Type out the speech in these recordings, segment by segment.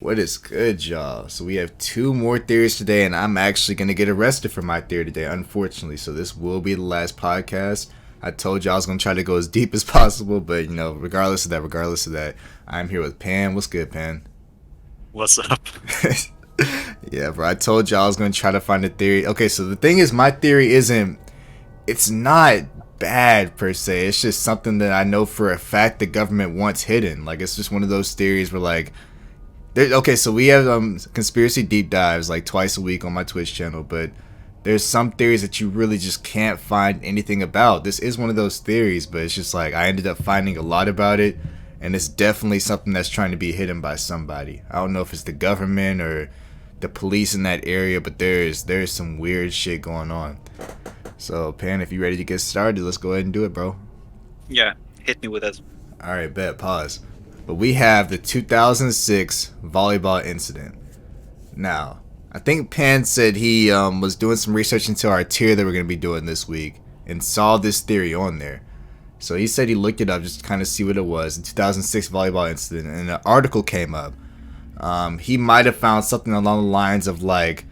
What is good, y'all? So we have two more theories today, and I'm actually gonna get arrested for my theory today, unfortunately. So this will be the last podcast. I told you I was gonna try to go as deep as possible, but regardless of that, I'm here with Pan. What's good, Pan? What's up? Yeah, bro. I told you I was gonna try to find a theory. Okay, so the thing is, my theory isn't. It's not bad per se. It's just something that I know for a fact the government wants hidden. Like it's just one of those theories where okay, so we have conspiracy deep dives like twice a week on my Twitch channel, but there's some theories that you really just can't find anything about. This is one of those theories, but it's just like I ended up finding a lot about it, and it's definitely something that's trying to be hidden by somebody. I don't know if it's the government or the police in that area, but there's some weird shit going on. So, Pan, if you ready to get started, let's go ahead and do it, bro. Yeah, hit me with it. All right, bet. Pause. But we have the 2006 volleyball incident. Now, I think Pan said he was doing some research into our tier that we're going to be doing this week and saw this theory on there. So he said he looked it up just to kind of see what it was. The 2006 volleyball incident, and an article came up. He might have found something along the lines of like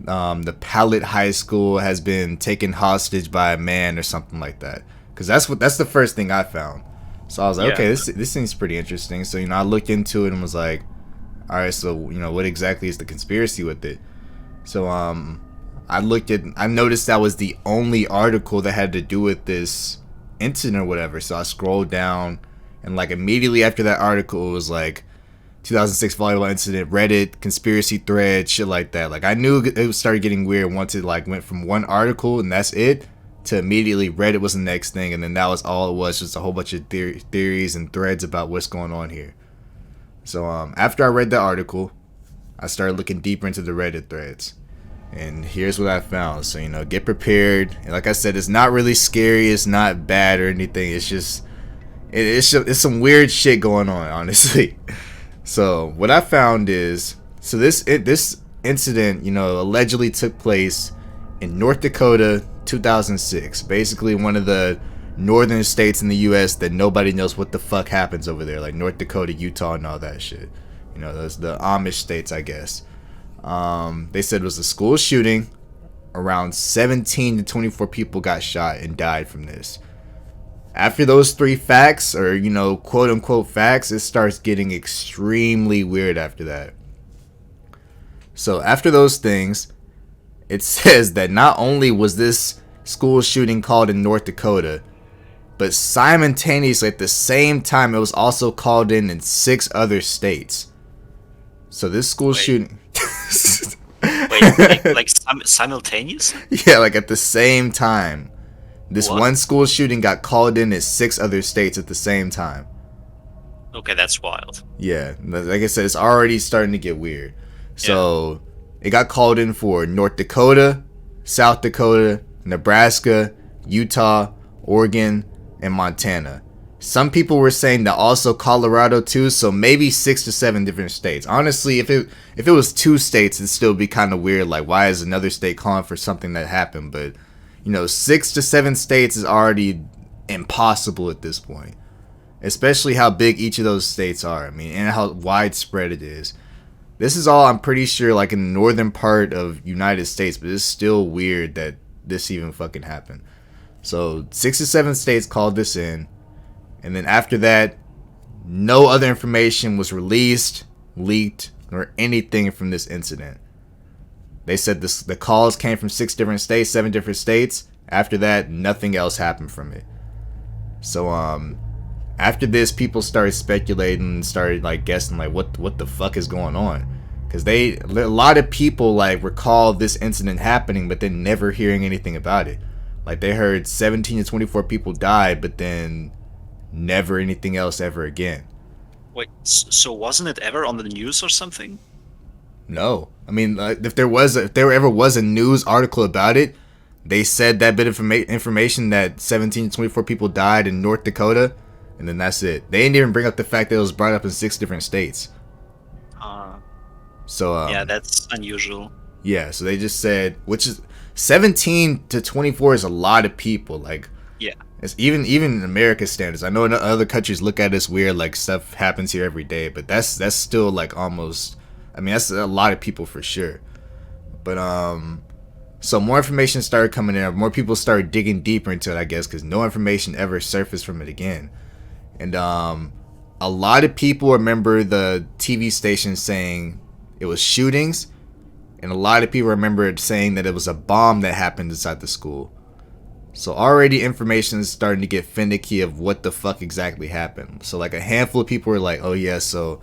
the Palette High School has been taken hostage by a man or something like that. Because that's the first thing I found. So I was like, Yeah. okay, this seems pretty interesting. So I looked into it and was like, all right, so what exactly is the conspiracy with it? So I noticed that was the only article that had to do with this incident or whatever. So I scrolled down, and like immediately after that article, it was like 2006 volleyball incident, Reddit conspiracy thread, shit like that. Like I knew it started getting weird once it like went from one article and that's it to immediately Reddit was the next thing, and then that was all it was, just a whole bunch of theories and threads about what's going on here. So after I read the article, I started looking deeper into the Reddit threads, and here's what I found. So get prepared. And like I said, it's not really scary, it's not bad or anything. It's just it's some weird shit going on, honestly. So what I found is, so this incident, allegedly took place in North Dakota, 2006. Basically, one of the northern states in the U.S. that nobody knows what the fuck happens over there, like North Dakota, Utah, and all that shit. Those the Amish states, I guess. They said it was a school shooting. Around 17 to 24 people got shot and died from this. After those three facts, or quote unquote facts, it starts getting extremely weird after that. So after those things, it says that not only was this school shooting called in North Dakota, but simultaneously at the same time it was also called in 6 other states. So this school Wait, shooting wait, simultaneous? yeah, like at the same time. This What? one school shooting got called in 6 other states at the same time. Okay, that's wild. Yeah, like I said, it's already starting to get weird. Yeah. So it got called in for North Dakota, South Dakota, Nebraska, Utah, Oregon, and Montana. Some people were saying that also Colorado too, so maybe 6 to 7 different states. Honestly, if it was 2 states, it'd still be kind of weird. Like, why is another state calling for something that happened? But 6 to 7 states is already impossible at this point, especially how big each of those states are. I mean, and how widespread it is. This is all, I'm pretty sure, like in the northern part of United States, but it's still weird that this even fucking happened. So 6 to 7 states called this in, and then after that, no other information was released, leaked, or anything from this incident. They said the calls came from 6 different states, 7 different states. After that, nothing else happened from it. So after this, people started speculating and started like guessing like what the fuck is going on, because a lot of people like recall this incident happening, but then never hearing anything about it. Like they heard 17 to 24 people died, but then never anything else ever again. Wait, so wasn't it ever on the news or something? No, I mean, if there ever was a news article about it, they said that bit of information that 17 to 24 people died in North Dakota, and then that's it. They didn't even bring up the fact that it was brought up in 6 different states. Uh, So yeah, that's unusual. yeah, so they just said, which is 17 to 24 is a lot of people. Like Yeah. it's even in America's standards. I know in other countries look at us weird, like stuff happens here every day, but that's still like almost I mean, that's a lot of people for sure. But so more information started coming in. More people started digging deeper into it, I guess, because no information ever surfaced from it again. And a lot of people remember the TV station saying it was shootings, and a lot of people remember it saying that it was a bomb that happened inside the school. So already information is starting to get finicky of what the fuck exactly happened. So like a handful of people were like, oh yeah, so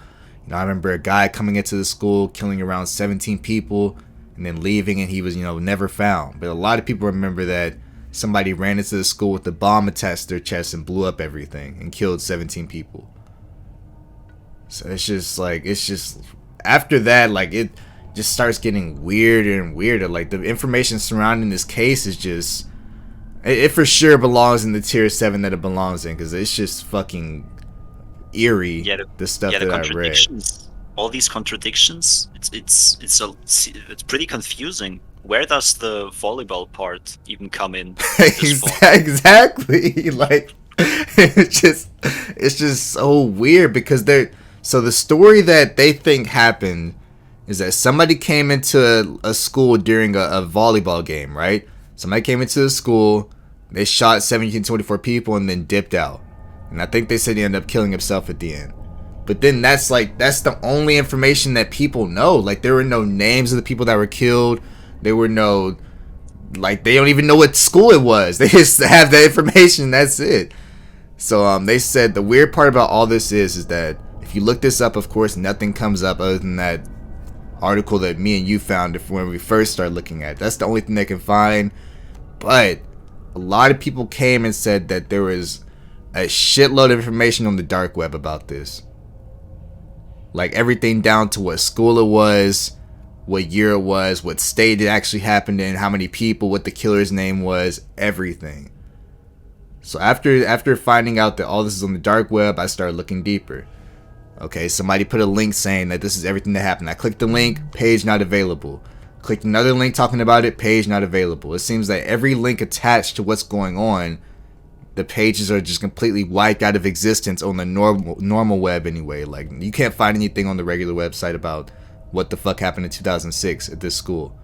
I remember a guy coming into the school, killing around 17 people, and then leaving, and he was, never found. But a lot of people remember that somebody ran into the school with a bomb attached to their chest and blew up everything and killed 17 people. So it's just after that, like, it just starts getting weirder and weirder. Like, the information surrounding this case is just, it for sure belongs in the tier 7 that it belongs in, because it's just fucking eerie. Yeah, The stuff the that I read. all these contradictions. It's pretty confusing. Where does the volleyball part even come in? At this point? Exactly. Like, it's just so weird, because so the story that they think happened is that somebody came into a school during a volleyball game, right? Somebody came into the school, they shot 1724 people and then dipped out. And I think they said he ended up killing himself at the end. But then that's the only information that people know. Like, there were no names of the people that were killed. There were no, like, they don't even know what school it was. They just have that information. That's it. So they said the weird part about all this is that if you look this up, of course, nothing comes up other than that article that me and you found when we first started looking at it. That's the only thing they can find. But a lot of people came and said that there was a shitload of information on the dark web about this. Like, everything down to what school it was, what year it was, what state it actually happened in, how many people, what the killer's name was, everything. So after finding out that all this is on the dark web, I started looking deeper. Okay, somebody put a link saying that this is everything that happened. I clicked the link, page not available. Clicked another link talking about it, page not available. It seems that every link attached to what's going on, the pages are just completely wiped out of existence on the normal web anyway. Like, you can't find anything on the regular website about what the fuck happened in 2006 at this school.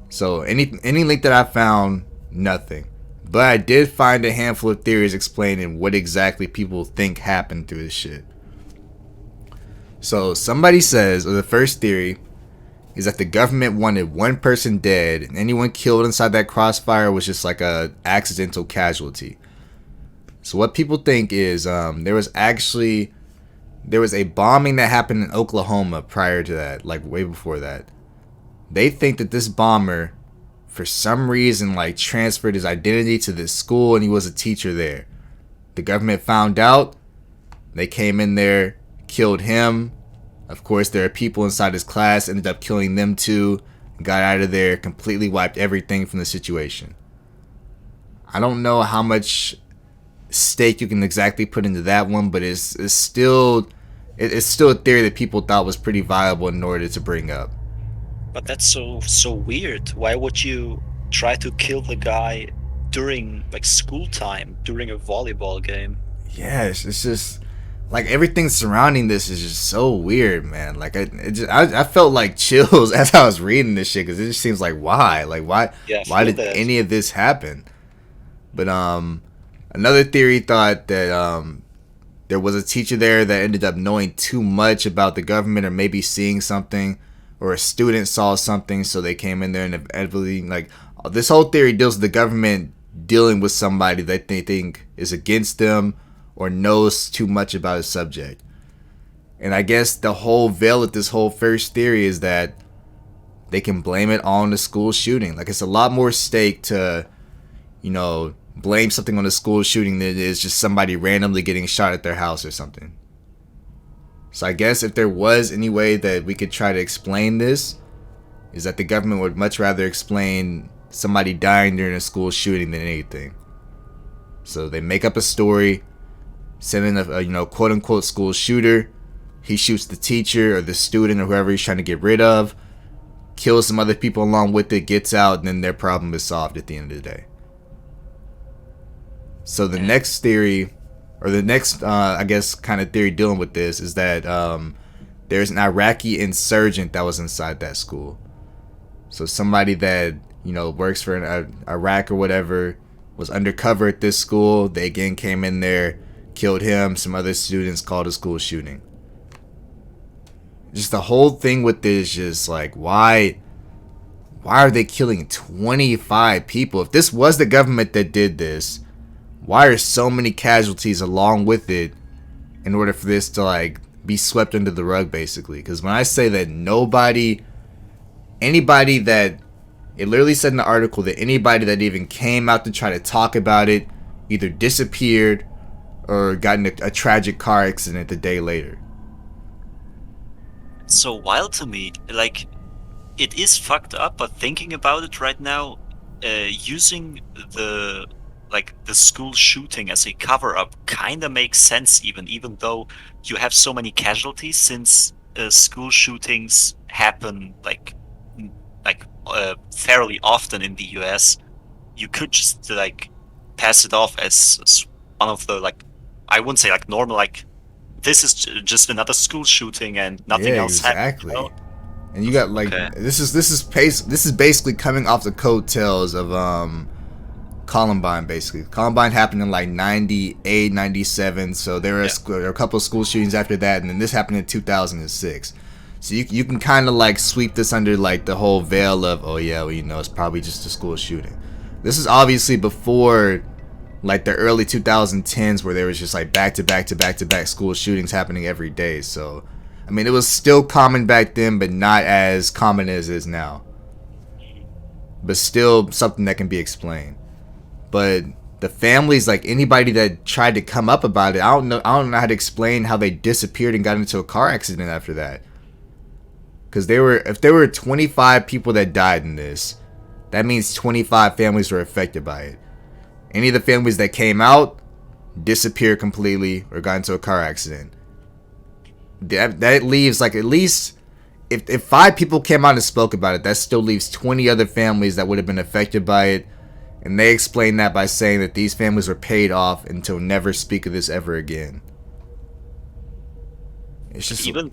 So any link that I found, nothing. But I did find a handful of theories explaining what exactly people think happened through this shit. So somebody says, or the first theory is that the government wanted one person dead, and anyone killed inside that crossfire was just like a accidental casualty. So what people think is there was a bombing that happened in Oklahoma prior to that, like way before that. They think that this bomber, for some reason, like, transferred his identity to this school, and he was a teacher there. The government found out. They came in there, killed him. Of course, there are people inside his class, ended up killing them too. Got out of there, completely wiped everything from the situation. I don't know how much stake you can exactly put into that one, but it's still a theory that people thought was pretty viable in order to bring up. But that's so weird. Why would you try to kill the guy during, like, school time, during a volleyball game? Yeah, it's just like everything surrounding this is just so weird, man. Like, I felt like chills as I was reading this shit, because it just seems like why did any of this happen? But another theory thought that there was a teacher there that ended up knowing too much about the government, or maybe seeing something, or a student saw something, so they came in there and inevitably, like, this whole theory deals with the government dealing with somebody that they think is against them or knows too much about a subject. And I guess the whole veil of this whole first theory is that they can blame it on the school shooting. Like, it's a lot more stake to, blame something on the school shooting than it is just somebody randomly getting shot at their house or something. So I guess if there was any way that we could try to explain this, is that the government would much rather explain somebody dying during a school shooting than anything. So they make up a story, send in a quote unquote school shooter. He shoots the teacher or the student or whoever he's trying to get rid of, kills some other people along with it, gets out, and then their problem is solved at the end of the day. So the next theory, or the next, I guess, kind of theory dealing with this is that there's an Iraqi insurgent that was inside that school. So somebody that, works for Iraq or whatever was undercover at this school. They again came in there, killed him, some other students, called a school shooting. Just the whole thing with this, just like, why are they killing 25 people? If this was the government that did this, why are so many casualties along with it in order for this to like be swept under the rug, basically? Because when I say that anybody that, it literally said in the article that anybody that even came out to try to talk about it either disappeared or got in a tragic car accident the day later. So wild to me. Like, it is fucked up, but thinking about it right now, using the school shooting as a cover up kind of makes sense, even though you have so many casualties, since school shootings happen fairly often in the US. You could just like pass it off as one of the, like, I wouldn't say like normal, like, this is just another school shooting and nothing else exactly. happened. And you got like, Okay. this is basically coming off the coattails of Columbine. Basically, Columbine happened in like 98, 97. So there were a couple of school shootings after that, and then this happened in 2006. So you can kind of like sweep this under like the whole veil of, oh yeah, well, it's probably just a school shooting. This is obviously before like the early 2010s, where there was just like back to back school shootings happening every day. So I mean, it was still common back then, but not as common as it is now. But still something that can be explained. But the families, like anybody that tried to come up about it, I don't know how to explain how they disappeared and got into a car accident after that. Because if there were 25 people that died in this, that means 25 families were affected by it. Any of the families that came out disappeared completely or got into a car accident. That leaves like at least, if 5 people came out and spoke about it, that still leaves 20 other families that would have been affected by it. And they explain that by saying that these families were paid off and to never speak of this ever again. It's just even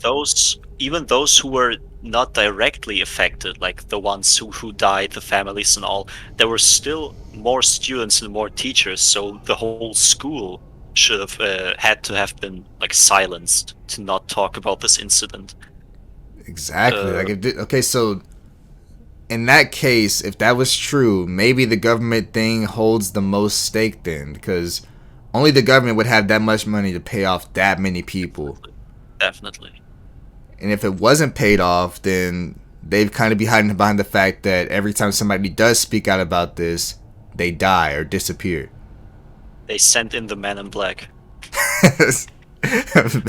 those who were not directly affected, like the ones who died, the families and all, there were still more students and more teachers, so the whole school should have had to have been like silenced to not talk about this incident. Exactly. So in that case, if that was true, maybe the government thing holds the most stake then, because only the government would have that much money to pay off that many people. Definitely. And if it wasn't paid off, then they'd kind of be hiding behind the fact that every time somebody does speak out about this, they die or disappear. They sent in the Man in Black.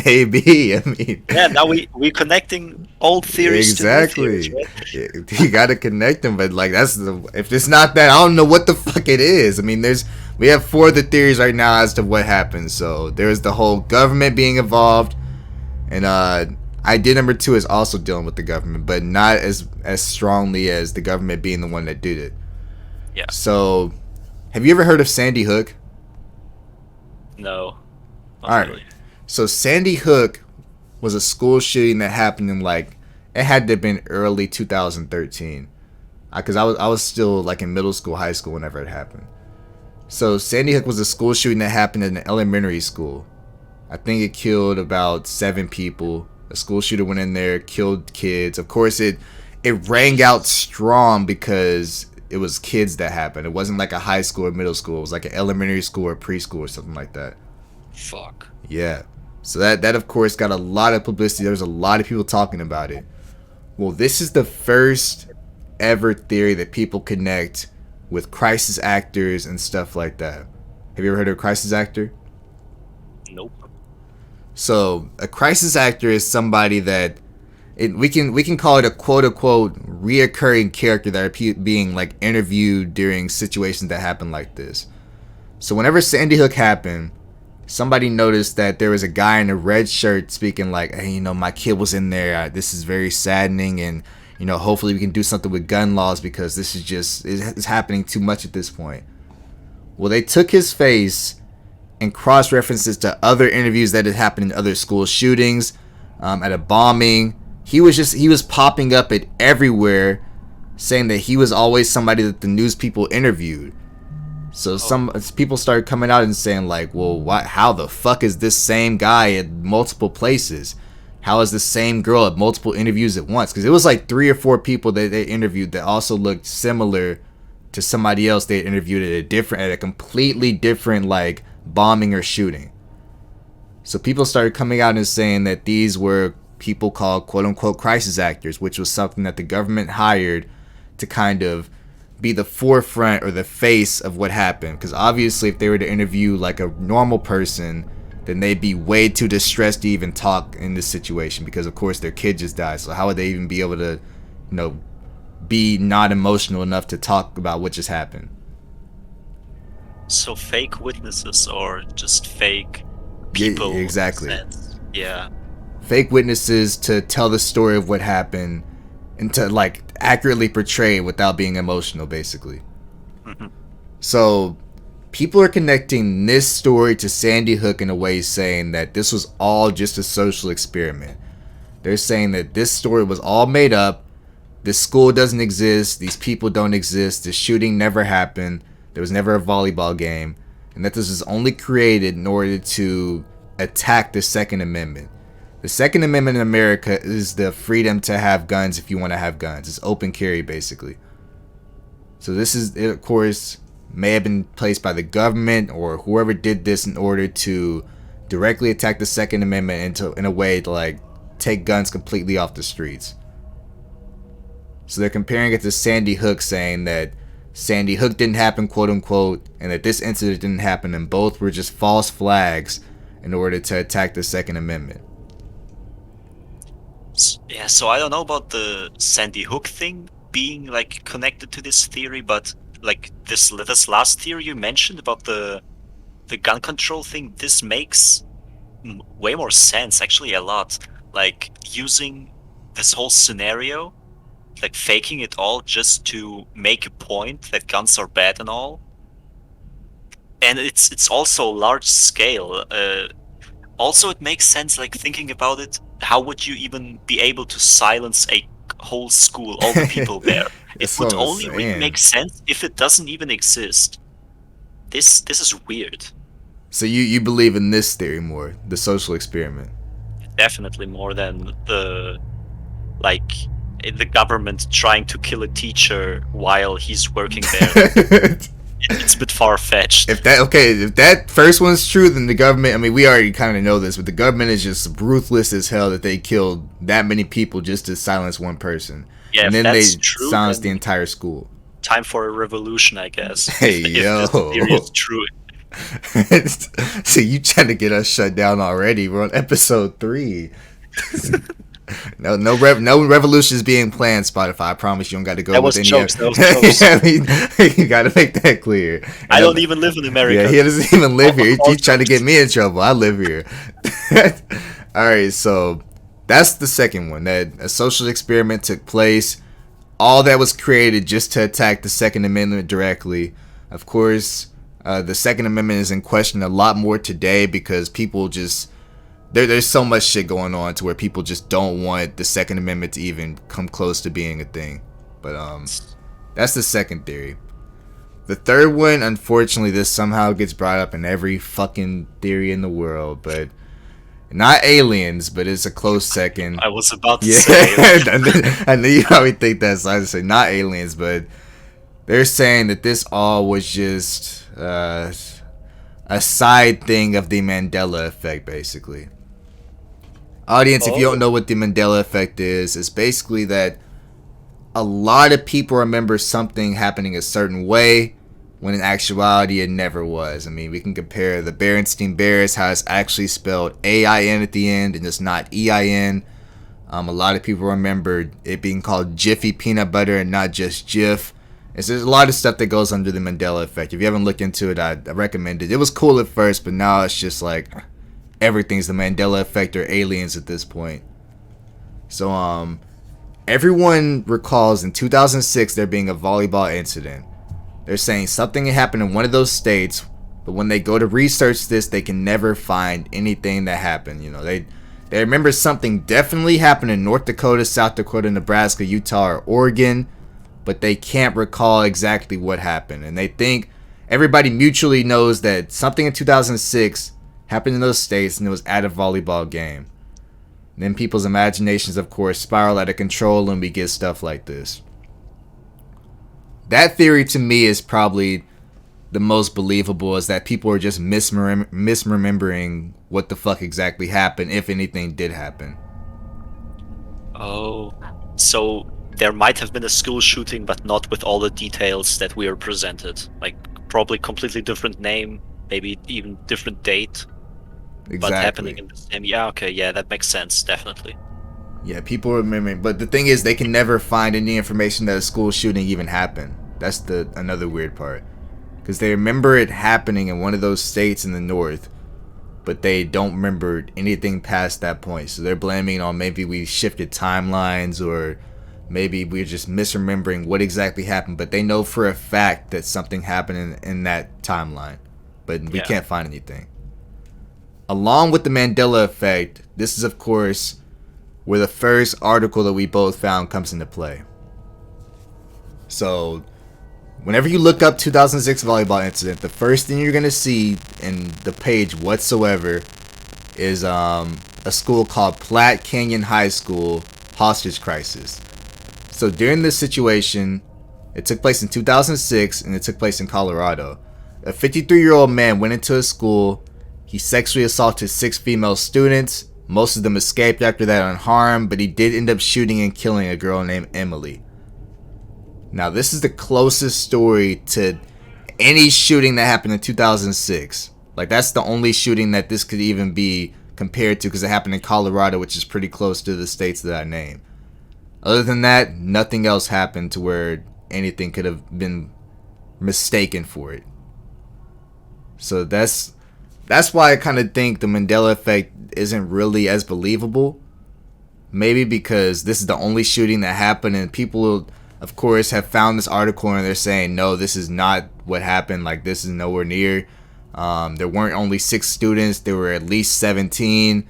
Maybe. I mean, yeah. Now we connecting old theories. Exactly. To new theories, right? You gotta connect them, but like if it's not that, I don't know what the fuck it is. I mean, we have 4 of the theories right now as to what happened. So there's the whole government being involved, and idea number 2 is also dealing with the government, but not as strongly as the government being the one that did it. Yeah. So, have you ever heard of Sandy Hook? No. All right. Really. So Sandy Hook was a school shooting that happened in like, it had to have been early 2013, because I was still like in middle school, high school whenever it happened. So Sandy Hook was a school shooting that happened in an elementary school. I think it killed about 7 people. A school shooter went in there, killed kids. Of course, it rang out strong because it was kids that happened. It wasn't like a high school or middle school. It was like an elementary school or preschool or something like that. Fuck. Yeah. So that of course got a lot of publicity. There was a lot of people talking about it. Well, this is the first ever theory that people connect with crisis actors and stuff like that. Have you ever heard of a crisis actor? Nope. So a crisis actor is somebody that we can call it a quote unquote reoccurring character that are being like interviewed during situations that happen like this. So whenever Sandy Hook happened, somebody noticed that there was a guy in a red shirt speaking like, hey, my kid was in there. This is very saddening, and hopefully we can do something with gun laws because this is just it's happening too much at this point. Well, they took his face and cross references to other interviews that had happened in other school shootings, at a bombing. He was popping up at everywhere, saying that he was always somebody that the news people interviewed. So some people started coming out and saying like, well, how the fuck is this same guy at multiple places? How is the same girl at multiple interviews at once? Because it was like 3 or 4 people that they interviewed that also looked similar to somebody else they interviewed at a completely different like bombing or shooting. So people started coming out and saying that these were people called quote unquote crisis actors, which was something that the government hired to kind of be the forefront or the face of what happened. Because obviously if they were to interview like a normal person, then they'd be way too distressed to even talk in this situation, because of course their kid just died. So how would they even be able to, be not emotional enough to talk about what just happened? So fake witnesses or just fake Yeah, people? exactly. Yeah. Fake witnesses to tell the story of what happened and to like accurately portray it without being emotional, basically. Mm-hmm. So people are connecting this story to Sandy Hook in a way, saying that this was all just a social experiment. They're saying that this story was all made up. This school doesn't exist. These people don't exist. The shooting never happened. There was never a volleyball game. And that this was only created in order to attack the Second Amendment. The Second Amendment in America is the freedom to have guns if you want to have guns. It's open carry, basically. So this is, of course, may have been placed by the government or whoever did this in order to directly attack the Second Amendment in a way to like take guns completely off the streets. So they're comparing it to Sandy Hook, saying that Sandy Hook didn't happen, quote unquote, and that this incident didn't happen, and both were just false flags in order to attack the Second Amendment. Yeah, so I don't know about the Sandy Hook thing being like connected to this theory, but like this last theory you mentioned about the gun control thing, this makes way more sense, actually, a lot. Like using this whole scenario, like faking it all just to make a point that guns are bad and all. And it's also large scale. Also, it makes sense, like thinking about it. How would you even be able to silence a whole school, all the people there? It would only really make sense if it doesn't even exist. This is weird. So you believe in this theory more, the social experiment? Definitely more than the government trying to kill a teacher while he's working there. It's a bit far-fetched. If that first one's true, then the government, I mean, we already kind of know this, but the government is just ruthless as hell that they killed that many people just to silence one person. Yeah, and then they silenced the entire school. Time for a revolution, I guess. Hey, if yo. this theory is true. So you trying to get us shut down already? We're on episode 3. No revolution is being planned, Spotify. I promise you don't got to go that with any jokes. I mean, you got to make that clear. I don't even live in America. Yeah, he doesn't even live here. He's trying to get me in trouble. I live here. All right, so that's the second one. That a social experiment took place. All that was created just to attack the Second Amendment directly. Of course, the Second Amendment is in question a lot more today because people just... There's so much shit going on to where people just don't want the Second Amendment to even come close to being a thing. But that's the second theory. The third one, unfortunately, this somehow gets brought up in every fucking theory in the world, but not aliens, but it's a close second. I was about to say I knew you probably think that, so I would say not aliens, but they're saying that this all was just a side thing of the Mandela effect, basically. Audience, if you don't know what the Mandela effect is, it's basically that a lot of people remember something happening a certain way when in actuality it never was. I mean, we can compare the Berenstain Bears, how it's actually spelled A-I-N at the end and it's not E-I-N. A lot of people remember it being called Jiffy Peanut Butter and not just Jif. There's a lot of stuff that goes under the Mandela effect. If you haven't looked into it, I recommend it. It was cool at first, but now it's just like everything's the Mandela effect or aliens at this point. So, everyone recalls in 2006 there being a volleyball incident. They're saying something happened in one of those states, but when they go to research this, they can never find anything that happened. You know, They remember something definitely happened in North Dakota, South Dakota, Nebraska, Utah, or Oregon, but they can't recall exactly what happened. And they think everybody mutually knows that something in 2006 happened in those states and it was at a volleyball game. And then people's imaginations, of course, spiral out of control and we get stuff like this. That theory to me is probably the most believable, is that people are just misremembering what the fuck exactly happened, if anything did happen. Oh, so there might have been a school shooting, but not with all the details that we are presented. Like, probably completely different name, maybe even different date, but happening Exactly. in the same. Yeah, okay, yeah, that makes sense, definitely. Yeah, people remember, but the thing is, they can never find any information that a school shooting even happened. That's the another weird part, because they remember it happening in one of those states in the north, but they don't remember anything past that point. So they're blaming on maybe we shifted timelines, or maybe we're just misremembering what exactly happened. But they know for a fact that something happened in that timeline, but we Yeah. can't find anything. Along with the Mandela effect, this is of course where the first article that we both found comes into play. So, whenever you look up 2006 volleyball incident, the first thing you're gonna see in the page whatsoever is a school called Platte Canyon High School hostage crisis. So during this situation, it took place in 2006 and it took place in Colorado. A 53-year-old man went into a school. He sexually assaulted 6 female students. Most of them escaped after that unharmed, but he did end up shooting and killing a girl named Emily. Now, this is the closest story to any shooting that happened in 2006. Like, that's the only shooting that this could even be compared to, because it happened in Colorado, which is pretty close to the states that I named. Other than that, nothing else happened to where anything could have been mistaken for it. So that's why I kind of think the Mandela effect isn't really as believable. Maybe because this is the only shooting that happened, and people, of course, have found this article and they're saying, no, this is not what happened. Like, this is nowhere near. There weren't only 6 students. There were at least 17.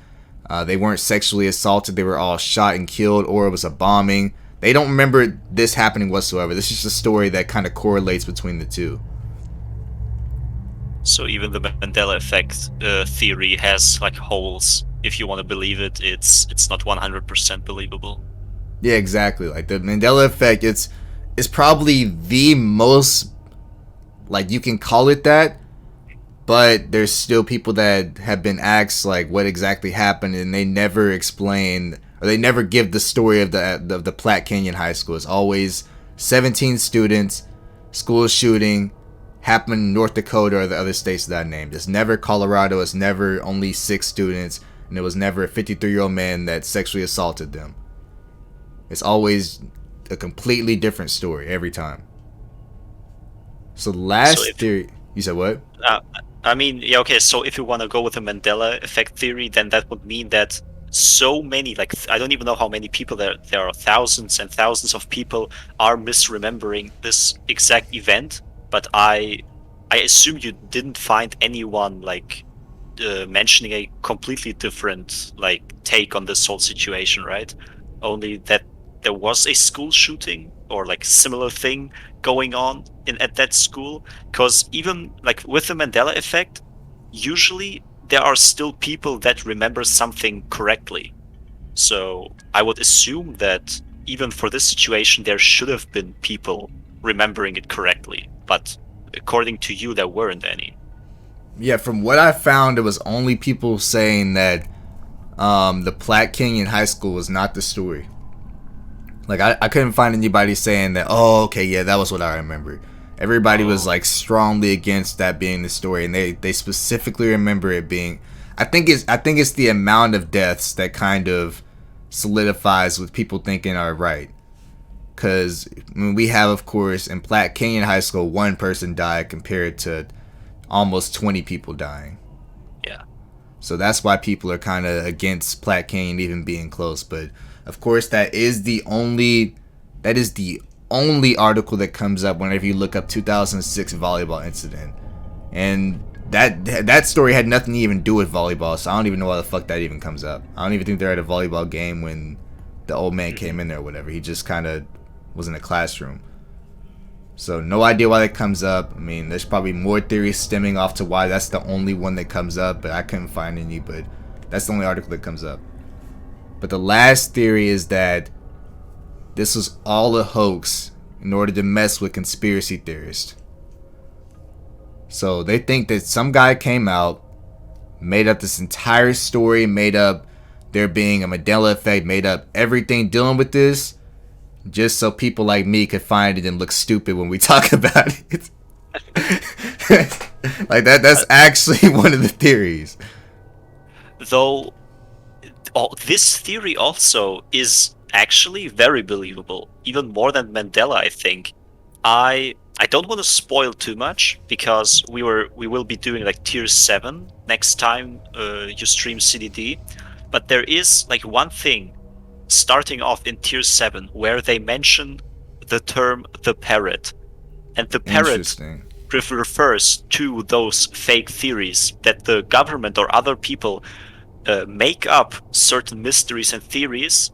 They weren't sexually assaulted. They were all shot and killed, or it was a bombing. They don't remember this happening whatsoever. This is just a story that kind of correlates between the two. So even the Mandela effect theory has like holes. If you want to believe it, it's not 100% believable. Yeah, exactly. Like, the Mandela effect, it's probably the most, like, you can call it that, but there's still people that have been asked like what exactly happened, and they never explain, or they never give the story of the Platte Canyon High School. It's always 17 students, school shooting, happened in North Dakota or the other states that I named. It's never Colorado. It's never only 6 students, and it was never a 53-year-old man that sexually assaulted them. It's always a completely different story every time. So last theory, you said what? Uh, I mean, yeah, okay. So if you want to go with the Mandela effect theory, then that would mean that so many, like I don't even know how many people there are, thousands and thousands of people are misremembering this exact event. But I assume you didn't find anyone like mentioning a completely different like take on this whole situation, right? Only that there was a school shooting or like similar thing going on at that school. Because even like with the Mandela effect, usually there are still people that remember something correctly. So I would assume that even for this situation, there should have been people remembering it correctly. But according to you, there weren't any. Yeah, from what I found, it was only people saying that the Platte Canyon High School was not the story. Like, I couldn't find anybody saying that, oh, okay, yeah, that was what I remember. Everybody was, like, strongly against that being the story, and they specifically remember it being... I think it's the amount of deaths that kind of solidifies with people thinking are right. Because we have, of course, in Platte Canyon High School, 1 person died compared to almost 20 people dying. Yeah. So that's why people are kind of against Platte Canyon even being close. But of course, that is the only article that comes up whenever you look up 2006 volleyball incident. And that story had nothing to even do with volleyball, so I don't even know why the fuck that even comes up. I don't even think they're at a volleyball game when the old man came in there or whatever. He just kind of was in a classroom. So no idea why that comes up. I mean, there's probably more theories stemming off to why that's the only one that comes up, but I couldn't find any, but that's the only article that comes up. But the last theory is that this was all a hoax in order to mess with conspiracy theorists. So they think that some guy came out, made up this entire story, made up there being a Mandela effect, made up everything dealing with this, just so people like me could find it and look stupid when we talk about it. Like that's actually one of the theories. Though, this theory also is actually very believable, even more than Mandela, I think. I don't want to spoil too much because we will be doing like tier 7 next time you stream CDD, but there is like one thing starting off in tier 7 where they mention the term the parrot, and the parrot refers to those fake theories that the government or other people make up certain mysteries and theories,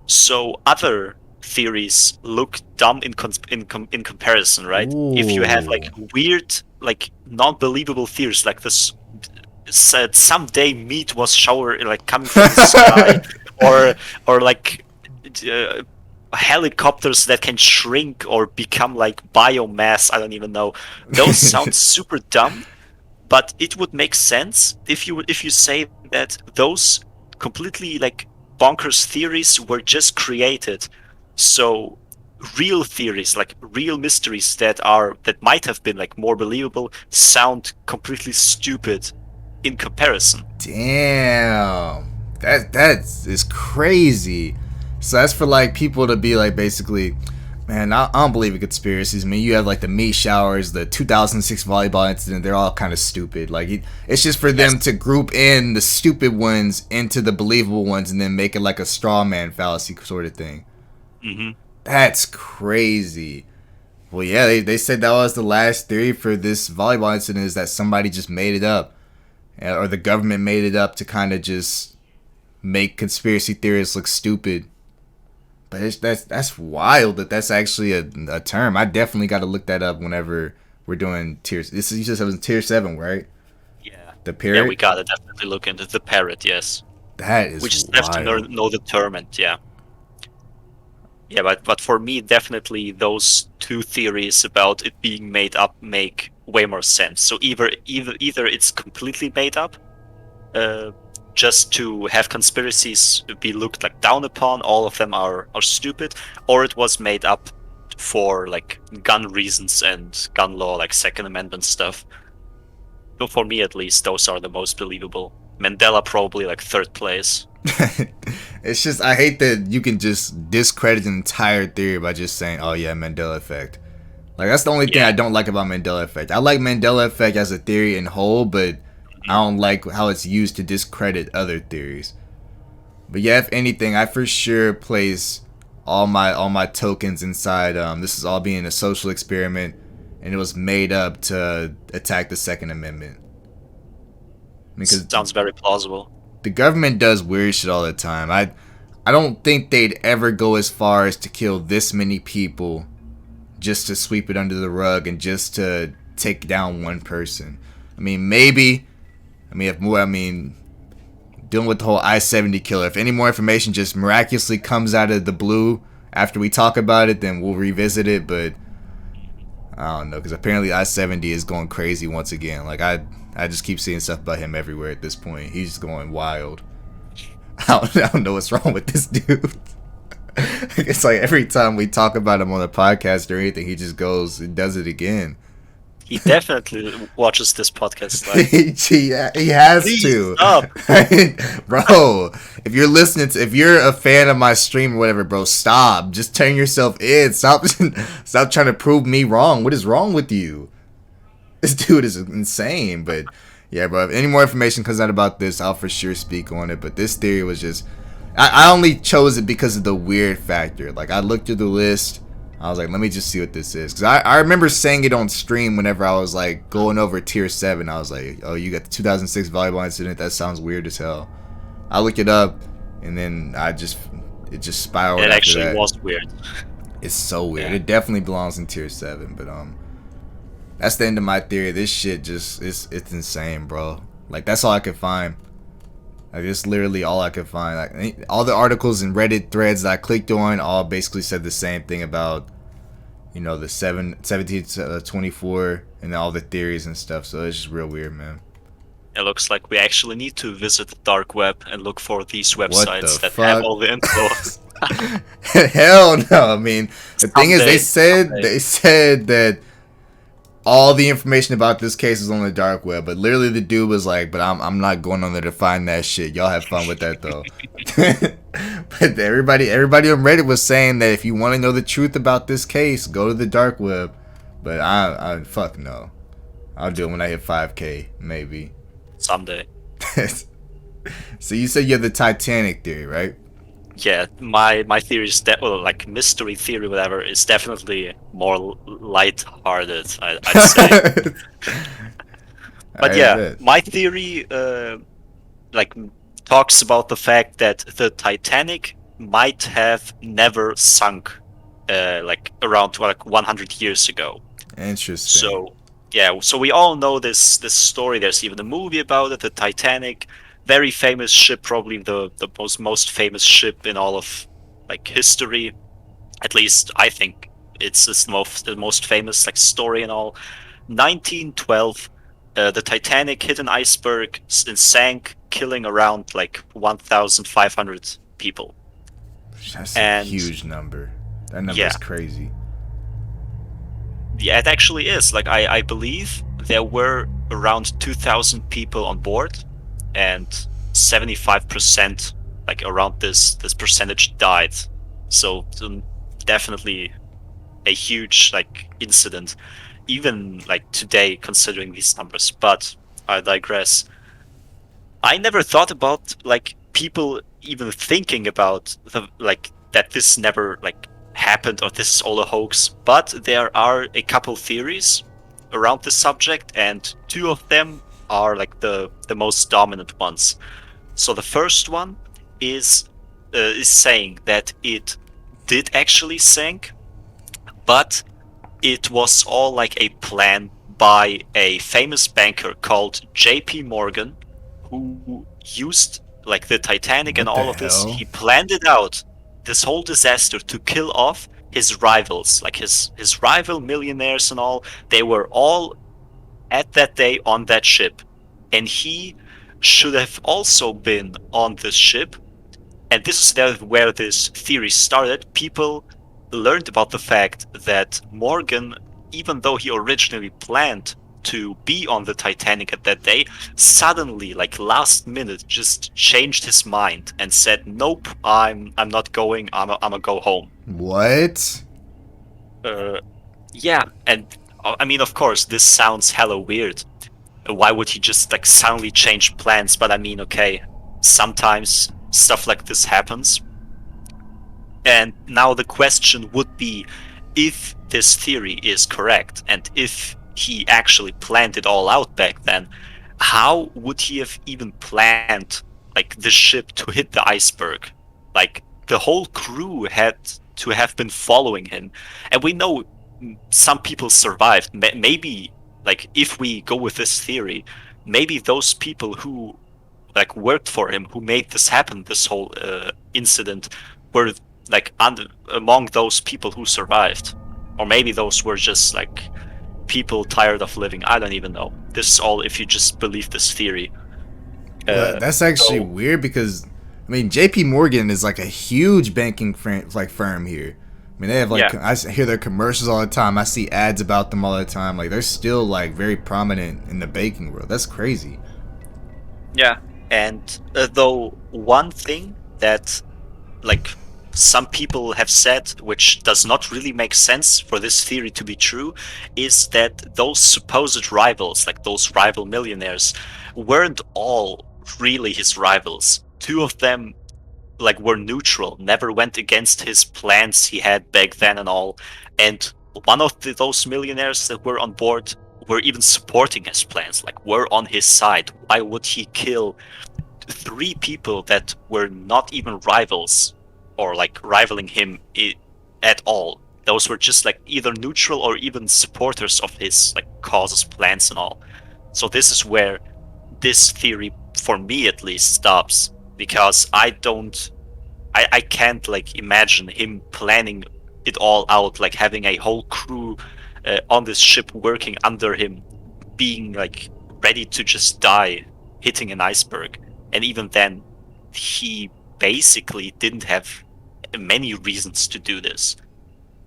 so other theories look dumb in comparison, right? Ooh. If you have like weird, like non-believable theories, like this said someday meat was coming from the sky, or like helicopters that can shrink or become like biomass. I don't even know. Those sound super dumb, but it would make sense if you say that those completely like bonkers theories were just created. So real theories, like real mysteries that might have been like more believable, sound completely stupid in comparison. Damn, that is crazy. So that's for like people to be like, basically, man, I don't believe in conspiracies. I mean, you have like the meat showers, the 2006 volleyball incident. They're all kind of stupid. Like it's just for them to group in the stupid ones into the believable ones and then make it like a straw man fallacy sort of thing. Mm-hmm. That's crazy. Well, yeah, they said that was the last theory for this volleyball incident, is that somebody just made it up, or the government made it up to kind of just make conspiracy theorists look stupid. But that's wild that that's actually a term. I definitely got to look that up whenever we're doing tiers. You just said it was tier 7, right? Yeah. The parrot? Yeah, we gotta definitely look into the parrot, yes. That is we just wild. have to know the term, and yeah. Yeah, but for me, definitely those two theories about it being made up make way more sense. So either it's completely made up, just to have conspiracies be looked like down upon, all of them are stupid, or it was made up for like gun reasons and gun law, like Second Amendment stuff. So for me, at least, those are the most believable. Mandela probably like 3rd place. It's just, I hate that you can just discredit an entire theory by just saying, oh yeah, Mandela effect. Like, that's the only thing I don't like about Mandela effect. I like Mandela effect as a theory in whole, but I don't like how it's used to discredit other theories. But yeah, if anything, I for sure place all my tokens inside. This is all being a social experiment, and it was made up to attack the Second Amendment. Because sounds very plausible. The government does weird shit all the time. I don't think they'd ever go as far as to kill this many people just to sweep it under the rug and just to take down one person. I mean, maybe. Dealing with the whole I-70 killer. If any more information just miraculously comes out of the blue after we talk about it, then we'll revisit it. But I don't know, because apparently I-70 is going crazy once again. Like, I just keep seeing stuff about him everywhere at this point. He's going wild. I don't know what's wrong with this dude. It's like every time we talk about him on the podcast or anything, he just goes and does it again. He definitely watches this podcast live. he has Please to. Stop. Bro, if you're a fan of my stream or whatever, bro, stop. Just turn yourself in. Stop trying to prove me wrong. What is wrong with you? This dude is insane. But yeah, bro, if any more information comes out about this, I'll for sure speak on it. But this theory was just, I only chose it because of the weird factor. Like, I looked through the list, I was like, let me just see what this is. Because I remember saying it on stream whenever I was like going over tier 7. I was like, oh, you got the 2006 volleyball incident? That sounds weird as hell. I look it up, and then it just spiraled It after actually that. was weird. It's so weird. Yeah. It definitely belongs in tier 7. But that's the end of my theory. This shit just, it's insane, bro. Like, that's all I could find. Like, it's literally all I could find. Like, all the articles and Reddit threads that I clicked on all basically said the same thing about, you know, the 17 to 24 and all the theories and stuff. So it's just real weird, man. It looks like we actually need to visit the dark web and look for these What the websites that have fuck? all the info. Hell no. I mean, the thing is, Someday. they said that all the information about this case is on the dark web, but literally the dude was like, "But I'm not going on there to find that shit. Y'all have fun with that though." But everybody on Reddit was saying that if you want to know the truth about this case, go to the dark web. But I fuck no. I'll do it when I hit 5K, maybe. Someday. So you said you have the Titanic theory, right? Yeah, my theory is that, well, like mystery theory, whatever, is definitely more light-hearted. I'd say. But yeah, my theory like talks about the fact that the Titanic might have never sunk like around like 100 years ago. Interesting. So yeah, so we all know this story. There's even a movie about it, the Titanic, very famous ship, probably the most famous ship in all of like history. At least I think it's the most famous like story in all. 1912, the Titanic hit an iceberg and sank, killing around like 1,500 people. That's And a huge number. That number yeah, is crazy. yeah, it actually is. Like I believe there were around 2,000 people on board, and 75%, like around this percentage, died. So definitely a huge like incident, even like today considering these numbers. But I digress. I never thought about like people even thinking about the like that this never like happened or this is all a hoax. But there are a couple theories around the subject, and two of them are like the most dominant ones. So the first one is saying that it did actually sink, but it was all like a plan by a famous banker called J.P. Morgan, who used like the Titanic and What the all of this. hell? He planned it out, this whole disaster, to kill off his rivals, like his rival millionaires and all. They were all at that day on that ship, and he should have also been on this ship. And this is where this theory started. People learned about the fact that Morgan, even though he originally planned to be on the Titanic at that day, suddenly, like last minute, just changed his mind and said, "Nope, I'm not going. I'm gonna go home." What? Yeah, and I mean, of course, this sounds hella weird. Why would he just like suddenly change plans? But I mean, okay, sometimes stuff like this happens. And now the question would be, if this theory is correct, and if he actually planned it all out back then, how would he have even planned like the ship to hit the iceberg? Like the whole crew had to have been following him, and we know some people survived. Maybe, like, if we go with this theory, maybe those people who like worked for him, who made this happen, this whole incident, were like among those people who survived, or maybe those were just like people tired of living. I don't even know. This is all if you just believe this theory. Well, that's actually So weird because I mean J.P. Morgan is like a huge banking firm here. I mean they have like yeah, I hear their commercials all the time. I see ads about them all the time. Like they're still like very prominent in the banking world. That's crazy. yeah. And though one thing that like some people have said, which does not really make sense for this theory to be true, is that those supposed rivals, like those rival millionaires, weren't all really his rivals. Two of them like were neutral, never went against his plans he had back then and all. And one of those millionaires that were on board were even supporting his plans, like were on his side. Why would he kill three people that were not even rivals or like rivaling him at all? Those were just like either neutral or even supporters of his like causes, plans, and all. So this is where this theory, for me at least, stops, because I can't like imagine him planning it all out, like having a whole crew on this ship working under him, being like ready to just die, hitting an iceberg. And even then, he basically didn't have many reasons to do this.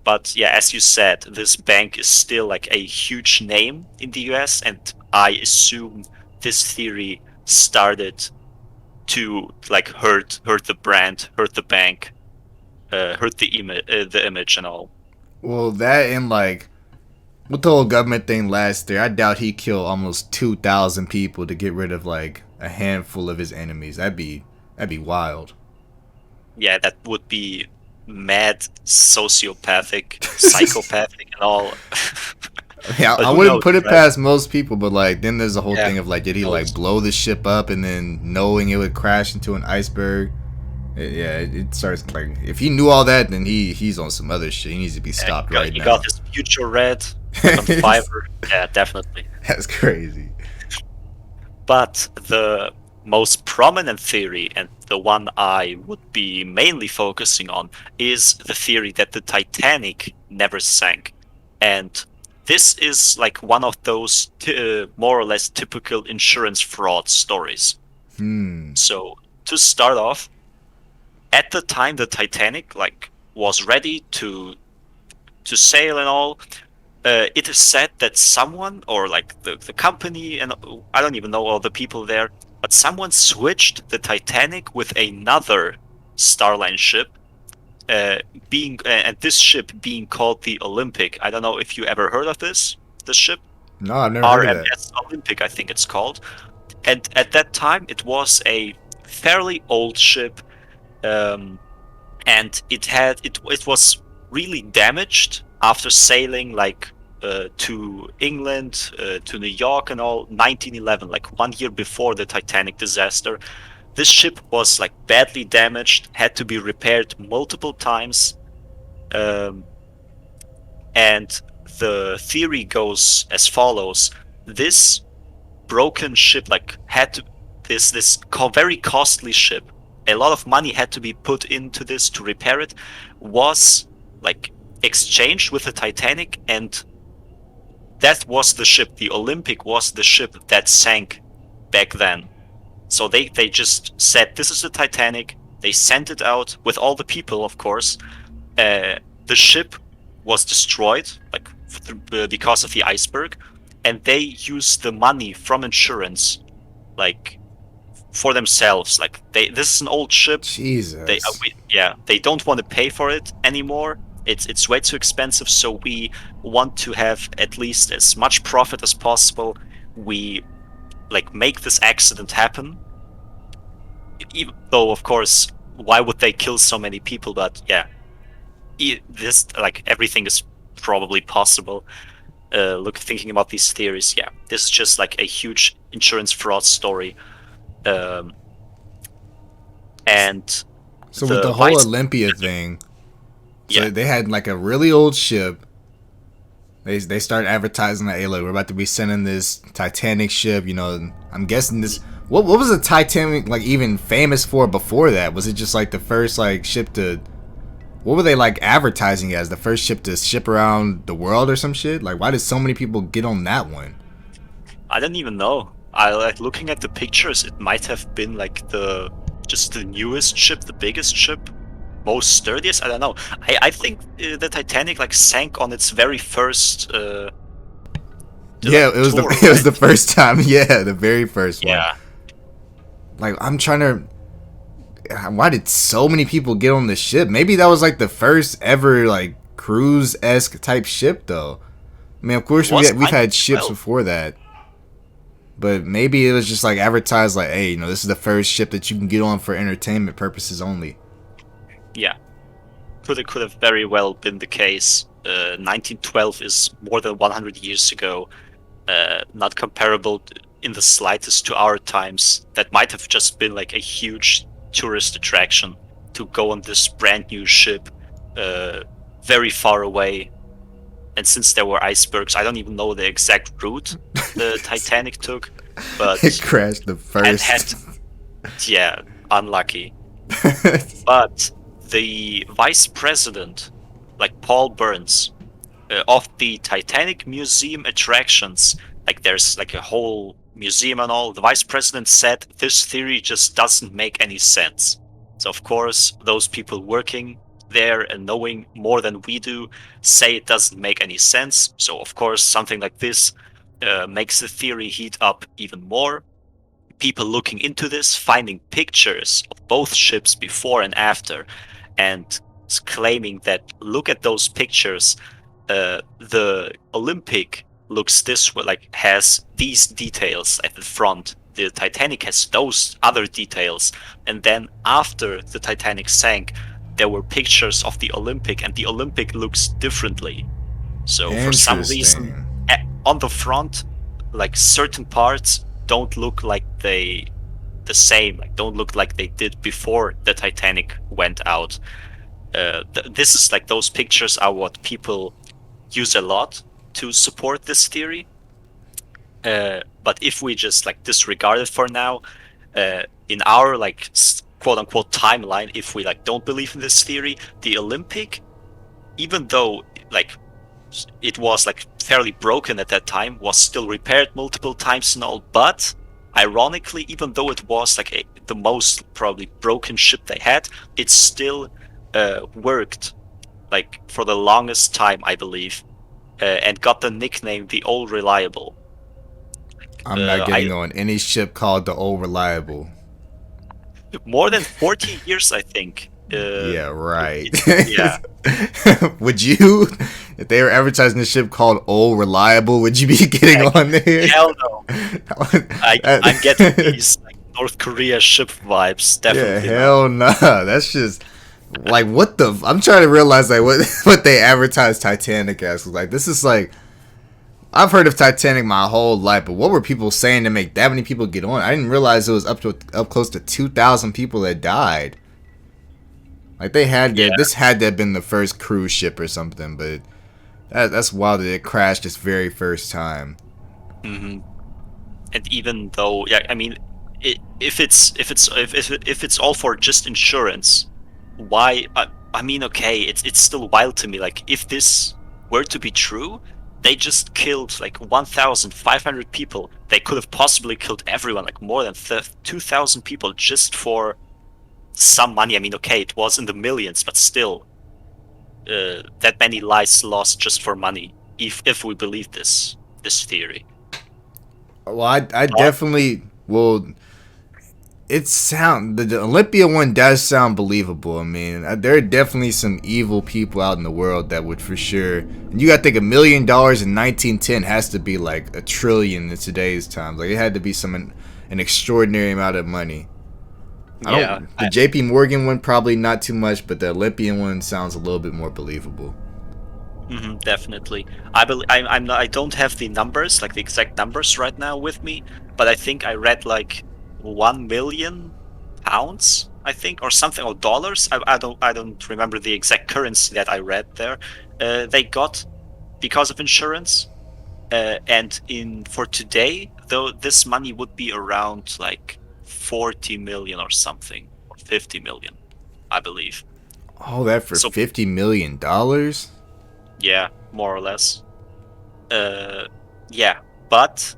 But yeah, as you said, this bank is still like a huge name in the US, and I assume this theory started to like hurt the brand, hurt the bank, hurt the image and all. Well, that and like with the whole government thing last year, I doubt he killed almost 2,000 people to get rid of like a handful of his enemies. That'd be wild. Yeah, that would be mad, sociopathic, psychopathic, and all. Yeah, But I who wouldn't knows, put it right? past most people, but like then there's the whole Yeah, thing of like, did he who like knows? blow the ship up and then knowing it would crash into an iceberg? It starts like if he knew all that, then he's on some other shit. He needs to be Yeah, stopped right he got now. his future red, like on Fiverr. Yeah, definitely. That's crazy. But the most prominent theory, and the one I would be mainly focusing on, is the theory that the Titanic never sank. And this is like one of those more or less typical insurance fraud stories. Hmm. So to start off, at the time the Titanic like was ready to sail and all, it is said that someone, or like the company, and I don't even know all the people there, but someone switched the Titanic with another Starline ship, and this ship being called the Olympic. I don't know if you ever heard of this ship. No, I've never heard of that. RMS Olympic, I think it's called. And at that time, it was a fairly old ship, um, and it was really damaged after sailing like to England, to New York, and all 1911, like 1 year before the Titanic disaster. This ship was like badly damaged, had to be repaired multiple times, um, and the theory goes as follows: this broken ship like had to very costly ship, a lot of money had to be put into this to repair it, was like exchanged with the Titanic, and that was the ship, the Olympic was the ship that sank back then. So they just said this is the Titanic, they sent it out with all the people, of course. The ship was destroyed like because of the iceberg, and they used the money from insurance like for themselves. Like this is an old ship. Jesus. They don't want to pay for it anymore. It's way too expensive. So we want to have at least as much profit as possible. We like make this accident happen. Even though, of course, why would they kill so many people? But yeah, this like everything is probably possible. Thinking about these theories, yeah, this is just like a huge insurance fraud story. Um, and So with the the whole vice, Olympia thing, so yeah, they had like a really old ship. They started advertising that, hey, look, we're about to be sending this Titanic ship. You know, I'm guessing this. What was the Titanic like even famous for before that? Was it just like the first like ship to? What were they like advertising as the first ship to ship around the world or some shit? Like, why did so many people get on that one? I don't even know. I like looking at the pictures. It might have been like the newest ship, the biggest ship, most sturdiest. I don't know. I think the Titanic like sank on its very first Yeah, it was the tour, it was right? the first time. Yeah, the very first one. Yeah, Like, I'm trying to. Why did so many people get on the ship? Maybe that was like the first ever like cruise esque type ship, though. I mean, of it course was we've kind had of ships well. before that, But maybe it was just like advertised, like, hey, this is the first ship that you can get on for entertainment purposes only. Yeah, could have very well been the case. 1912 is more than 100 years ago. Not comparable in the slightest to our times. That might have just been like a huge tourist attraction to go on this brand new ship, very far away. And since there were icebergs, I don't even know the exact route the Titanic took, but It crashed the had first. yeah, unlucky. But the vice president, like Paul Burns, of the Titanic museum attractions, like there's like a whole museum and all, the vice president said this theory just doesn't make any sense. So of course, those people working there and knowing more than we do say it doesn't make any sense. So of course, something like this makes the theory heat up even more. People looking into this, finding pictures of both ships before and after, and claiming that look at those pictures, the Olympic looks this way, like has these details at the front. The Titanic has those other details, and then after the Titanic sank, there were pictures of the Olympic, and the Olympic looks differently. So for some reason, Interesting. on the front, like certain parts don't look like the same, like don't look like they did before the Titanic went out. This is like those pictures are what people use a lot to support this theory. But if we just like disregard it for now, in our like quote unquote timeline, if we like don't believe in this theory, the Olympic, even though like it was like fairly broken at that time, was still repaired multiple times and all. But ironically, even though it was like the most probably broken ship they had, it still worked like for the longest time, I believe, and got the nickname the Old Reliable. I'm not getting I on any ship called the Old Reliable. more than 40 years, I think. Yeah, right. Yeah. Would you, if they were advertising a ship called Old Reliable, would you be getting Heck, on there? hell no. I'm getting these like North Korea ship vibes. Yeah, Definitely not. hell nah. That's just like what the. I'm trying to realize like what they advertised Titanic as. Like this is like I've heard of Titanic my whole life, but what were people saying to make that many people get on? I didn't realize it was up close to 2,000 people that died. Like they had Yeah. this had to have been the first cruise ship or something, but that's wild that it crashed its very first time. hmm And even though, yeah, I mean, if it's all for just insurance, why? I mean, okay, it's still wild to me. Like, if this were to be true, they just killed like 1,500 people. They could have possibly killed everyone, like more than 2,000 people, just for some money. I mean, okay, it was in the millions, but still, that many lives lost just for money. If we believe this theory. Well, I But definitely well. The Olympia one does sound believable. I mean, there are definitely some evil people out in the world that would for sure. And you got to think $1 million in 1910 has to be like $1 trillion in today's times. Like it had to be an extraordinary amount of money. yeah, The J.P. Morgan one probably not too much, but the Olympian one sounds a little bit more believable. definitely. I'm not, I don't have the numbers, like the exact numbers right now with me, but I think I read like 1 million pounds, I think, or something, or dollars. I don't remember the exact currency that I read there. They got because of insurance, and in for today, though, this money would be around like 40 million or something, or 50 million, I believe. All that for So $50 million? yeah, more or less. Yeah, but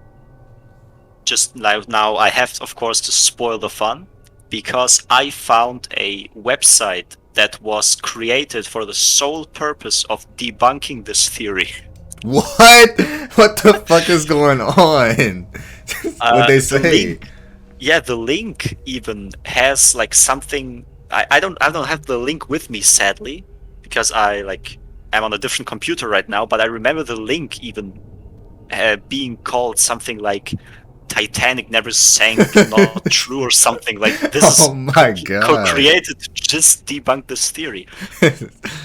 just now I have, of course, to spoil the fun because I found a website that was created for the sole purpose of debunking this theory. What? What the fuck is going on? What they The say? link, yeah, the link even has like something. I don't have the link with me, sadly, because I'm on a different computer right now. But I remember the link even being called something like Titanic never sank, not true or something. Like this Oh is my god. created to just debunk this theory.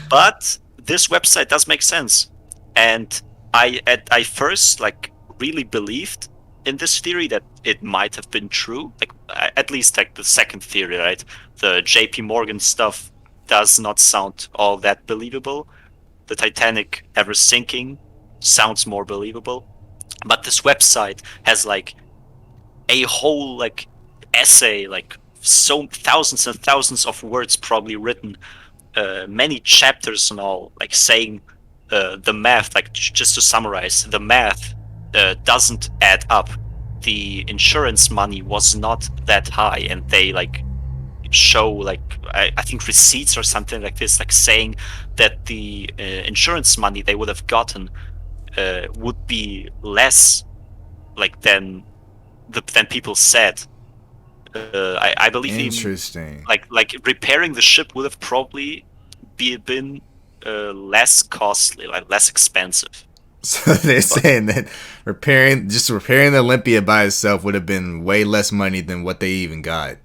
But this website does make sense, and I first like really believed in this theory that it might have been true. Like at least like the second theory, right? The J.P. Morgan stuff does not sound all that believable. The Titanic ever sinking sounds more believable. But this website has like a whole like essay, like so thousands and thousands of words probably written, many chapters and all, like saying the math, like just to summarize, the math doesn't add up. The insurance money was not that high, and they like show like I think receipts or something like this, like saying that the insurance money they would have gotten would be less like than people said. I believe even Interesting. like repairing the ship would have probably been less costly, like less expensive. So they're But saying that repairing the Olympia by itself would have been way less money than what they even got.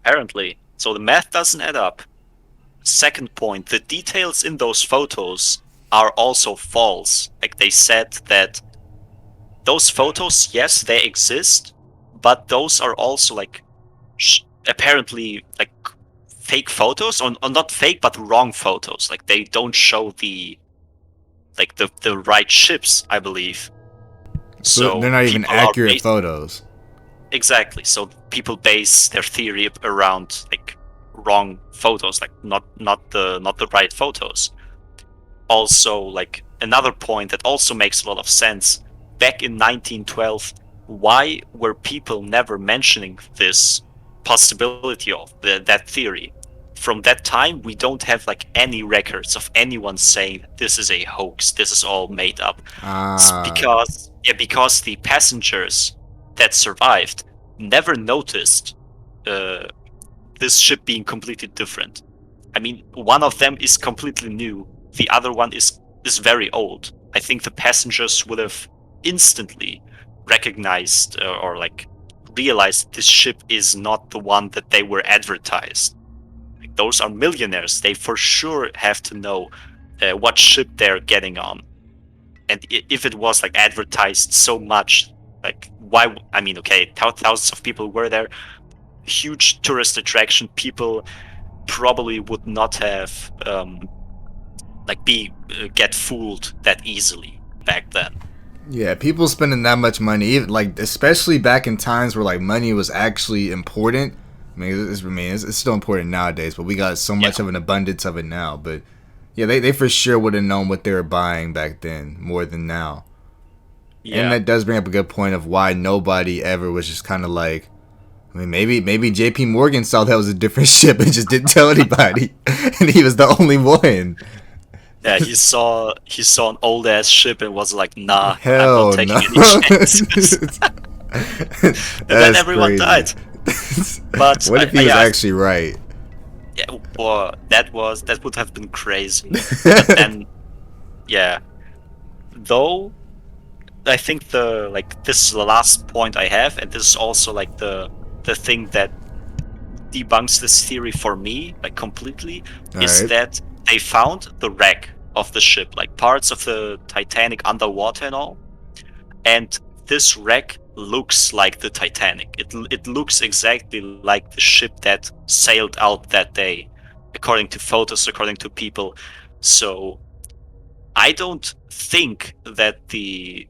apparently, so the math doesn't add up. Second point, the details in those photos are also false. Like they said that those photos, yes, they exist, but those are also like apparently like fake photos, or not fake, but wrong photos. Like they don't show the right ships, I believe. So they're So not even people are accurate photos. exactly. So people base their theory around like wrong photos, like not the right photos. Also, like another point that also makes a lot of sense. Back in 1912, why were people never mentioning this possibility of that theory? From that time, we don't have like any records of anyone saying this is a hoax. This is all made up. It's Ah, because the passengers that survived never noticed uh, this ship being completely different. I mean, one of them is completely new. The other one is very old. I think the passengers would have instantly recognized or like realized this ship is not the one that they were advertised. Like, those are millionaires. They for sure have to know what ship they're getting on. And if it was like advertised so much, like why? I mean, okay, thousands of people were there, huge tourist attraction. People probably would not have like get fooled that easily back then. yeah, people spending that much money, even like especially back in times where like money was actually important. I mean, it's still important nowadays, but we got so Yeah, much of an abundance of it now. But yeah, they for sure would have known what they were buying back then more than now. And yeah, that does bring up a good point of why nobody ever was just kind of like, I mean, maybe J.P. Morgan saw that was a different ship and just didn't tell anybody, and he was the only one. yeah. He saw an old ass ship and was like, "Nah, I'm not Hell no. taking any chances." And then That's everyone crazy. died. But What if he was yeah, actually right? yeah, well, that would have been crazy. But then, yeah, though I think this is the last point I have, and this is also like the thing that debunks this theory for me, like completely, All is right. that they found the wreck of the ship, like parts of the Titanic underwater and all, and this wreck looks like the Titanic. It looks exactly like the ship that sailed out that day, according to photos, according to people. So I don't think that the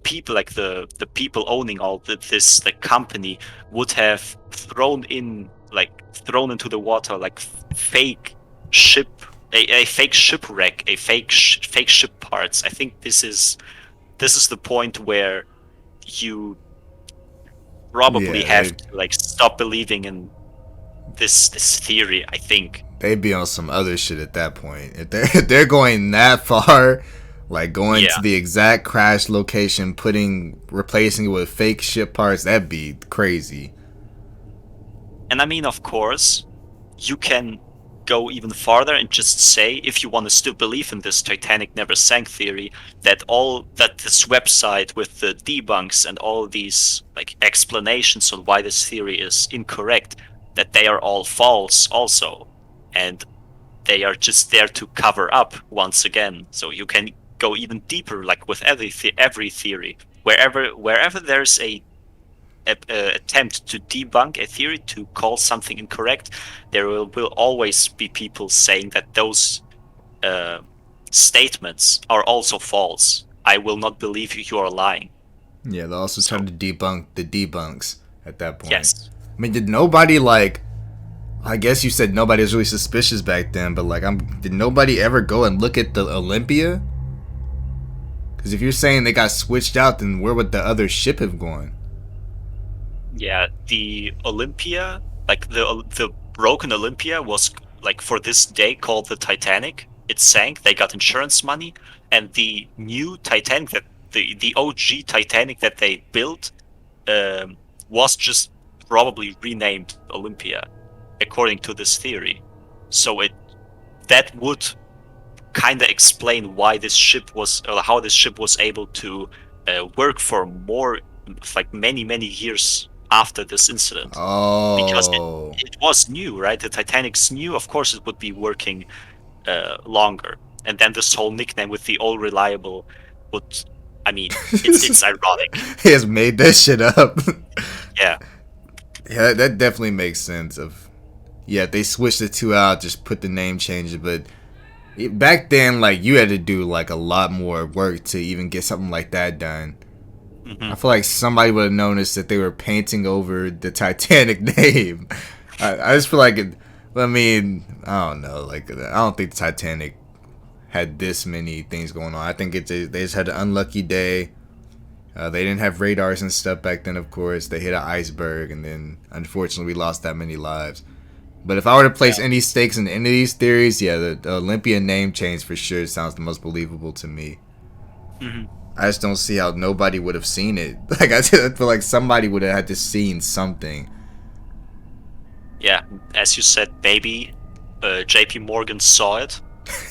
people, like the people owning all this the company, would have thrown into the water like fake ship a fake shipwreck, a fake ship parts. I think this is the point where you probably Yeah, have to like stop believing in this theory, I think. they'd be on some other shit at that point. If they're going that far, like going to Yeah. the exact crash location, replacing it with fake ship parts, that'd be crazy. And I mean, of course, you can go even farther and just say, if you want to still believe in this Titanic never sank theory, that this website with the debunks and all these like explanations on why this theory is incorrect, that they are all false also, and they are just there to cover up once again. So you can go even deeper, like with every theory, wherever there's a attempt to debunk a theory, to call something incorrect, there will always be people saying that those uh, statements are also false. I will not believe you. You are lying. Yeah, they're also So trying to debunk the debunks at that point. yes, I mean, did nobody like? I guess you said nobody was really suspicious back then, but like, did nobody ever go and look at the Olympia? Because if you're saying they got switched out, then where would the other ship have gone? yeah, the Olympia, like the broken Olympia, was like for this day called the Titanic. It sank. They got insurance money, and the new Titanic, that the OG Titanic that they built, was just probably renamed Olympia, according to this theory. So that would kind of explain why this ship was, or how this ship was able to work for more, like many years after this incident, because Oh, it was new, right? The Titanic's new, of course it would be working longer. And then this whole nickname with the all reliable would, I mean, it's ironic. he has made that shit up. Yeah. Yeah, that definitely makes sense. Of yeah, they switched the two out, just put the name change, but back then, like you had to do like a lot more work to even get something like that done. I Hmm. feel like somebody would have noticed that they were painting over the Titanic name. I just feel like it. I mean, I don't know. Like, I don't think the Titanic had this many things going on. I think they just had an unlucky day. They didn't have radars and stuff back then, of course. They hit an iceberg, and then unfortunately, we lost that many lives. But if I were to place Yeah. any stakes in any of these theories, yeah, the Olympia name change for sure sounds the most believable to me. Hmm. I just don't see how nobody would have seen it. Like I feel like somebody would have had to seen something. Yeah. As you said, maybe JP Morgan saw it,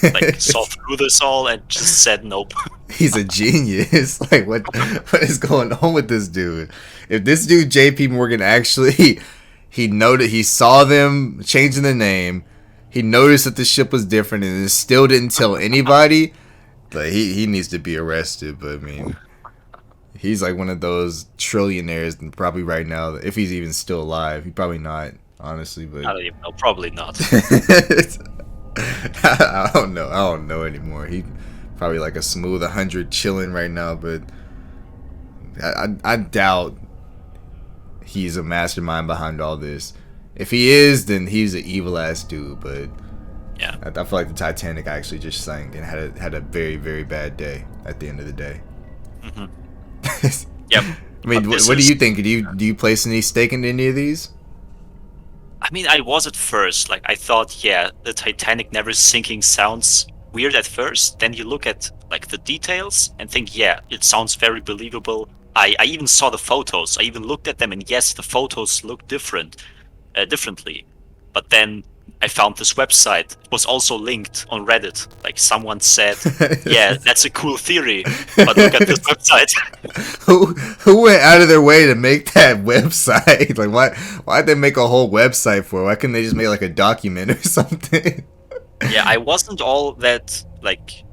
like saw through this all and just said nope. He's a genius. Like what is going on with this dude? If this dude JP Morgan actually he saw them changing the name, he noticed that the ship was different and still didn't tell anybody, but he needs to be arrested. But I mean, he's like one of those trillionaires probably right now, if he's even still alive. He probably not, honestly, but I don't even know. Probably not. I don't know. I don't know anymore. He probably like a smooth 100 chilling right now, but I doubt he's a mastermind behind all this. If he is, then he's an evil ass dude. But Yeah. I feel like the Titanic actually just sank and had a very bad day at the end of the day. Hmm. I Yep. mean, But this what do is, you think? Do you place any stake in any of these? I mean, I was at first, like, I thought, yeah, the Titanic never sinking sounds weird at first. Then you look at, like, the details and think, yeah, it sounds very believable. I even saw the photos. I even looked at them, and yes, the photos look differently. But then I found this website. It was also linked on Reddit. Like, someone said, yeah, that's a cool theory, but look at this website. Who went out of their way to make that website? Like why'd they make a whole website for it? Why couldn't they just make like a document or something? Yeah, I wasn't all that, like,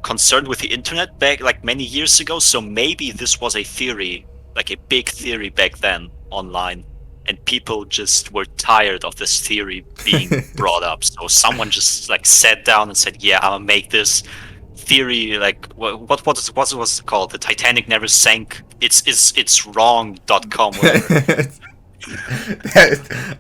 concerned with the internet back like many years ago, so maybe this was a theory, like a big theory back then online, and people just were tired of this theory being brought up. So someone just like sat down and said, "Yeah, I'm gonna make this theory." Like what was it called? The Titanic never sank. It's wrong.com, whatever.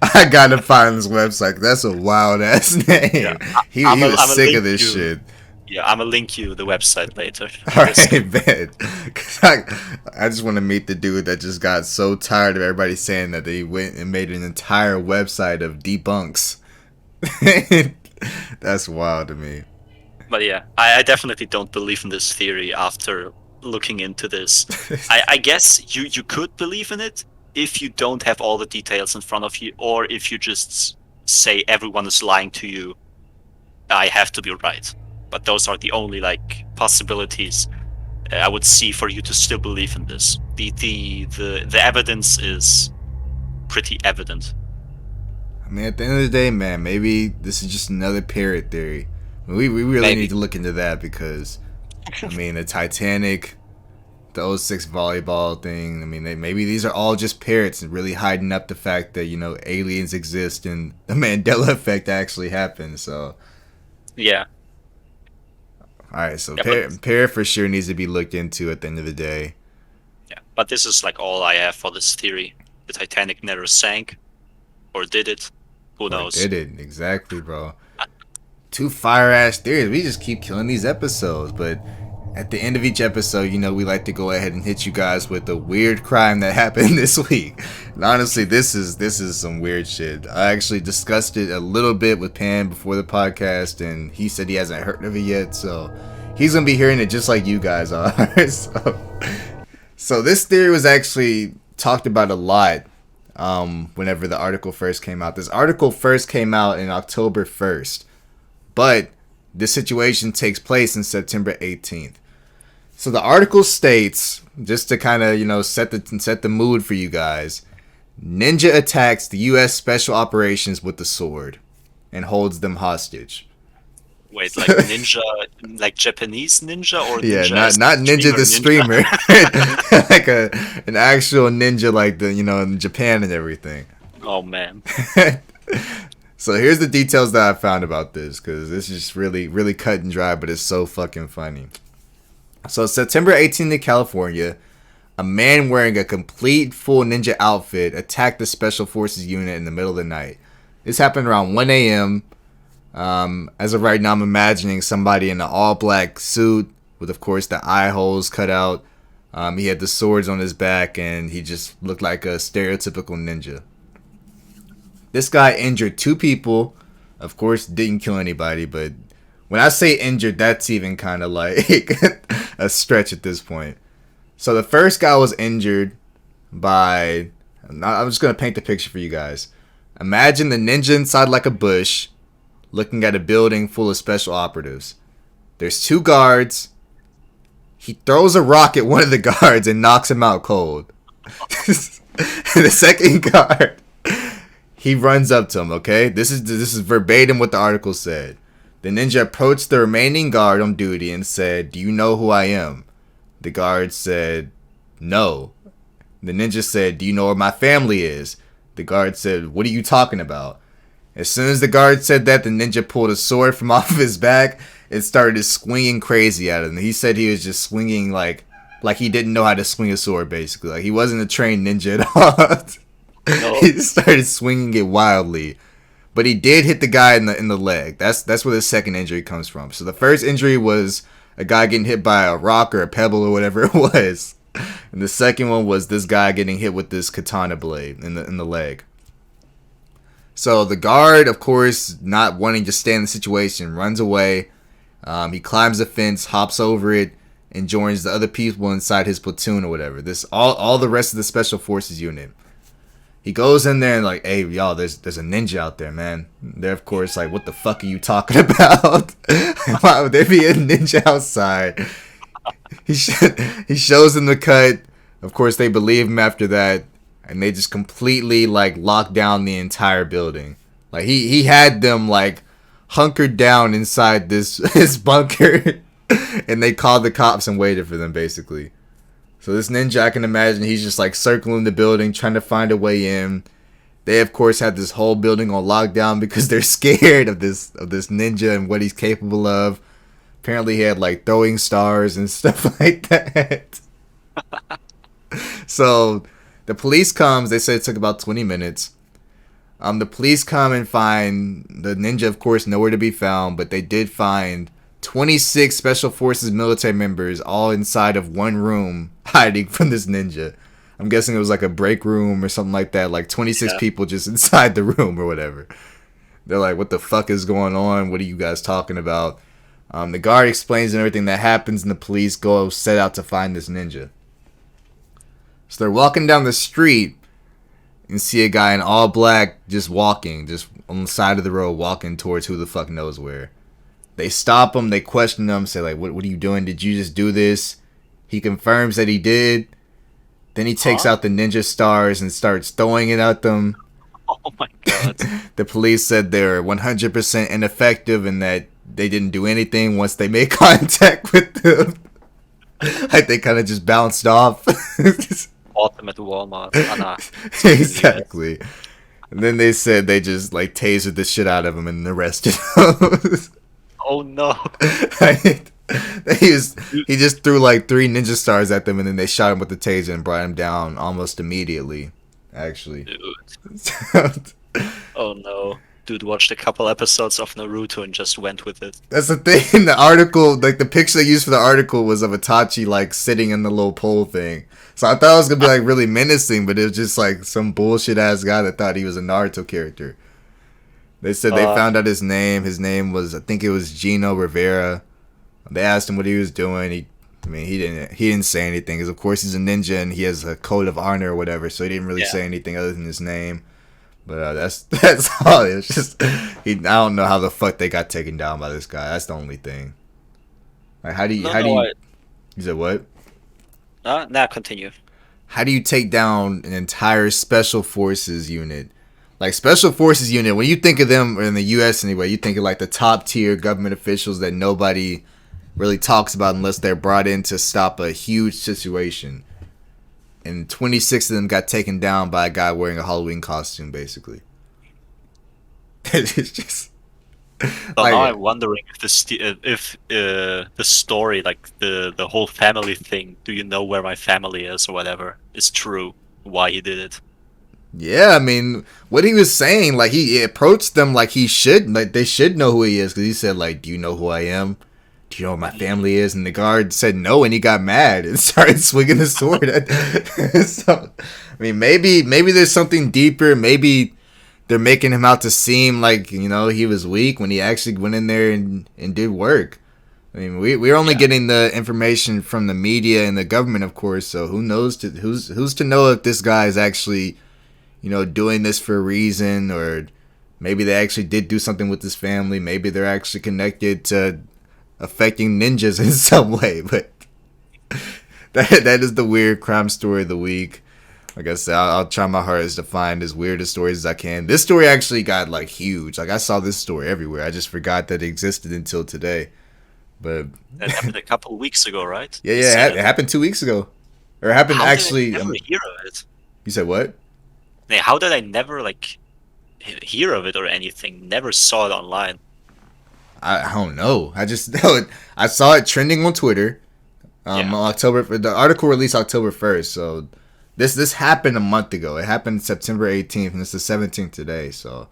I gotta find this website. That's a wild ass Yeah, name. He was I'm a sick link of this you. shit. Yeah, I'm gonna link you the website later. All right, bet. 'Cause I just want to meet the dude that just got so tired of everybody saying that they went and made an entire website of debunks. That's wild to me. But yeah, I definitely don't believe in this theory after looking into this. I guess you could believe in it if you don't have all the details in front of you, or if you just say everyone is lying to you, I have to be right. But those are the only like possibilities I would see for you to still believe in this. The evidence is pretty evident. I mean, at the end of the day, man, maybe this is just another parrot theory. I mean, we really Maybe. need to look into that because, I mean, the Titanic, the '06 volleyball thing. I mean, maybe these are all just parrots and really hiding up the fact that aliens exist and the Mandela effect actually happened. So, Yeah. all right, so Yeah, parrot for sure needs to be looked into at the end of the day. but this is like all I have for this theory. The Titanic never sank, or did it? Who Or knows? did it exactly, bro? Two fire ass theories. We just keep killing these episodes, but at the end of each episode, we like to go ahead and hit you guys with a weird crime that happened this week. And honestly, this is some weird shit. I actually discussed it a little bit with Pan before the podcast, and he said he hasn't heard of it yet, so he's gonna be hearing it just like you guys are. So this theory was actually talked about a lot whenever the article first came out. This article first came out in October 1st, but this situation takes place in September 18th. So the article states, just to kind of set the mood for you guys, ninja attacks the U.S. Special Operations with the sword and holds them hostage. Wait, like ninja, like Japanese ninja, or Yeah, ninja not Ninja the streamer, like an actual ninja, like in Japan and everything. Oh man. So here's the details that I found about this, because this is just really, really cut and dry, but it's so fucking funny. So September 18th in California, a man wearing a complete full ninja outfit attacked the Special Forces unit in the middle of the night. This happened around 1 a.m. As of right now, I'm imagining somebody in an all-black suit with, of course, the eye holes cut out. He had the swords on his back, and he just looked like a stereotypical ninja. This guy injured 2 people. Of course, didn't kill anybody, but when I say injured, that's even kind of like a stretch at this point. So the first guy was injured by... I'm just going to paint the picture for you guys. Imagine the ninja inside like a bush, looking at a building full of special operatives. There's 2 guards. He throws a rock at one of the guards and knocks him out cold. The second guard, he runs up to him, okay? This is verbatim what the article said. The ninja approached the remaining guard on duty and said, "Do you know who I am?" The guard said, "No." The ninja said, "Do you know where my family is?" The guard said, "What are you talking about?" As soon as the guard said that, the ninja pulled a sword from off of his back and started swinging crazy at him. He said he was just swinging like he didn't know how to swing a sword, basically. Like he wasn't a trained ninja at all. No. He started swinging it wildly. But he did hit the guy in the leg. That's where the second injury comes from. So the first injury was a guy getting hit by a rock or a pebble or whatever it was. And the second one was this guy getting hit with this katana blade in the leg. So the guard, of course, not wanting to stay in the situation, runs away. He climbs the fence, hops over it, and joins the other people inside his platoon or whatever. This all the rest of the Special Forces unit. He goes in there and like, "Hey, y'all, there's a ninja out there, man." They're, of course, like, "What the fuck are you talking about? Why would there be a ninja outside?" He shows them the cut. Of course, they believe him after that. And they just completely like locked down the entire building. Like he had them like hunkered down inside this bunker, and they called the cops and waited for them basically. So this ninja, I can imagine he's just like circling the building trying to find a way in. They of course had this whole building on lockdown because they're scared of this ninja and what he's capable of. Apparently he had like throwing stars and stuff like that. So the police comes. They said it took about 20 minutes. The police come and find the ninja, of course, nowhere to be found. But they did find 26 Special Forces military members all inside of one room hiding from this ninja. I'm guessing it was like a break room or something like that. Like 26 people just inside the room or whatever. They're like, "What the fuck is going on? What are you guys talking about?" The guard explains everything that happens, and the police go set out to find this ninja. So they're walking down the street, and see a guy in all black just walking, just on the side of the road, walking towards who the fuck knows where. They stop him, they question him, say like, what are you doing? Did you just do this? He confirms that he did. Then he takes out the ninja stars and starts throwing it at them. Oh my god. The police said they're 100% ineffective and that they didn't do anything once they made contact with them. Like they kind of just bounced off. Bought them at Walmart. Exactly. And then they said they just like tasered the shit out of him and arrested him. Oh no. He just threw like 3 ninja stars at them and then they shot him with the taser and brought him down almost immediately. Actually. Dude. Oh no. Dude watched a couple episodes of Naruto and just went with it. That's the thing. The article, like the picture they used for the article was of Itachi like sitting in the little pole thing. So I thought it was gonna be like really menacing, but it was just like some bullshit ass guy that thought he was a Naruto character. They said they found out his name. His name was, I think it was Gino Rivera. They asked him what he was doing. He didn't say anything because of course he's a ninja and he has a code of honor or whatever. So he didn't really say anything other than his name. But that's all. It's just I don't know how the fuck they got taken down by this guy. That's the only thing. Like how do you you said what? Now continue. How do you take down an entire special forces unit? Like special forces unit, when you think of them in the U.S. anyway, you think of like the top tier government officials that nobody really talks about unless they're brought in to stop a huge situation. And 26 of them got taken down by a guy wearing a Halloween costume, basically. It's just. So now I'm wondering if the story, like the whole family thing, do you know where my family is or whatever, is true? Why he did it? Yeah, I mean, what he was saying, like he approached them like he should, like they should know who he is, because he said like, "Do you know who I am? Do you know what my family is?" And the guard said no, and he got mad and started swinging the sword. So, I mean, maybe there's something deeper. Maybe they're making him out to seem like, you know, he was weak when he actually went in there and did work. I mean, we're only getting the information from the media and the government, of course. So who knows? Who's to know if this guy is actually, you know, doing this for a reason, or maybe they actually did do something with his family. Maybe they're actually connected to affecting ninjas in some way. But that is the weird crime story of the week. Like I said, I'll try my hardest to find as weird as stories as I can. This story actually got like huge. Like I saw this story everywhere. I just forgot that it existed until today. But that happened a couple of weeks ago, right? Yeah, it happened 2 weeks ago, or it happened actually. How did I never hear of it? You said what? How did I never like hear of it or anything? Never saw it online. I don't know. I just know it. I saw it trending on Twitter. On October. The article released October 1st. So this happened a month ago. It happened September 18th, and it's the 17th today. So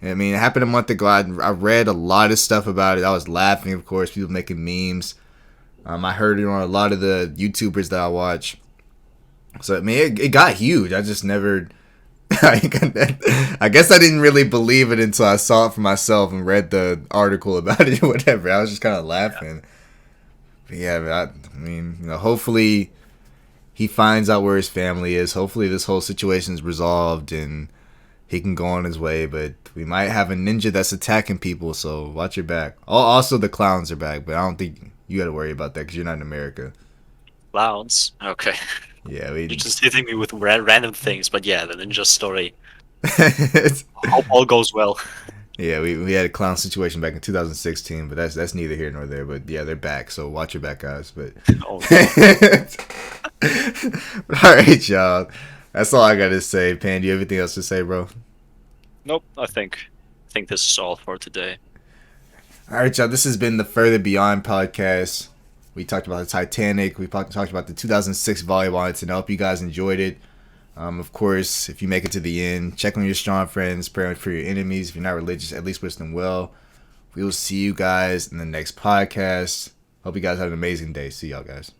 I mean, it happened a month ago. I read a lot of stuff about it. I was laughing, of course. People making memes. I heard it on a lot of the YouTubers that I watch. So I mean, it got huge. I just never. I guess I didn't really believe it until I saw it for myself and read the article about it or whatever. I was just kind of laughing. But yeah, I mean, you know, hopefully he finds out where his family is. Hopefully this whole situation is resolved and he can go on his way. But we might have a ninja that's attacking people, so watch your back. Also, the clowns are back, but I don't think you got to worry about that because you're not in America. Clowns? Okay. Yeah, you're just hitting me with random things, but yeah, the ninja story. Hope all goes well. Yeah, we had a clown situation back in 2016, but that's neither here nor there. But yeah, they're back, so watch your back, guys. But oh, all right, y'all. That's all I gotta say. Pan, do you have anything else to say, bro? Nope. I think this is all for today. All right, y'all. This has been the Further Beyond podcast. We talked about the Titanic. We talked about the 2006 volleyball incident. I hope you guys enjoyed it. Of course, if you make it to the end, check on your strong friends, pray for your enemies. If you're not religious, at least wish them well. We will see you guys in the next podcast. Hope you guys have an amazing day. See y'all, guys.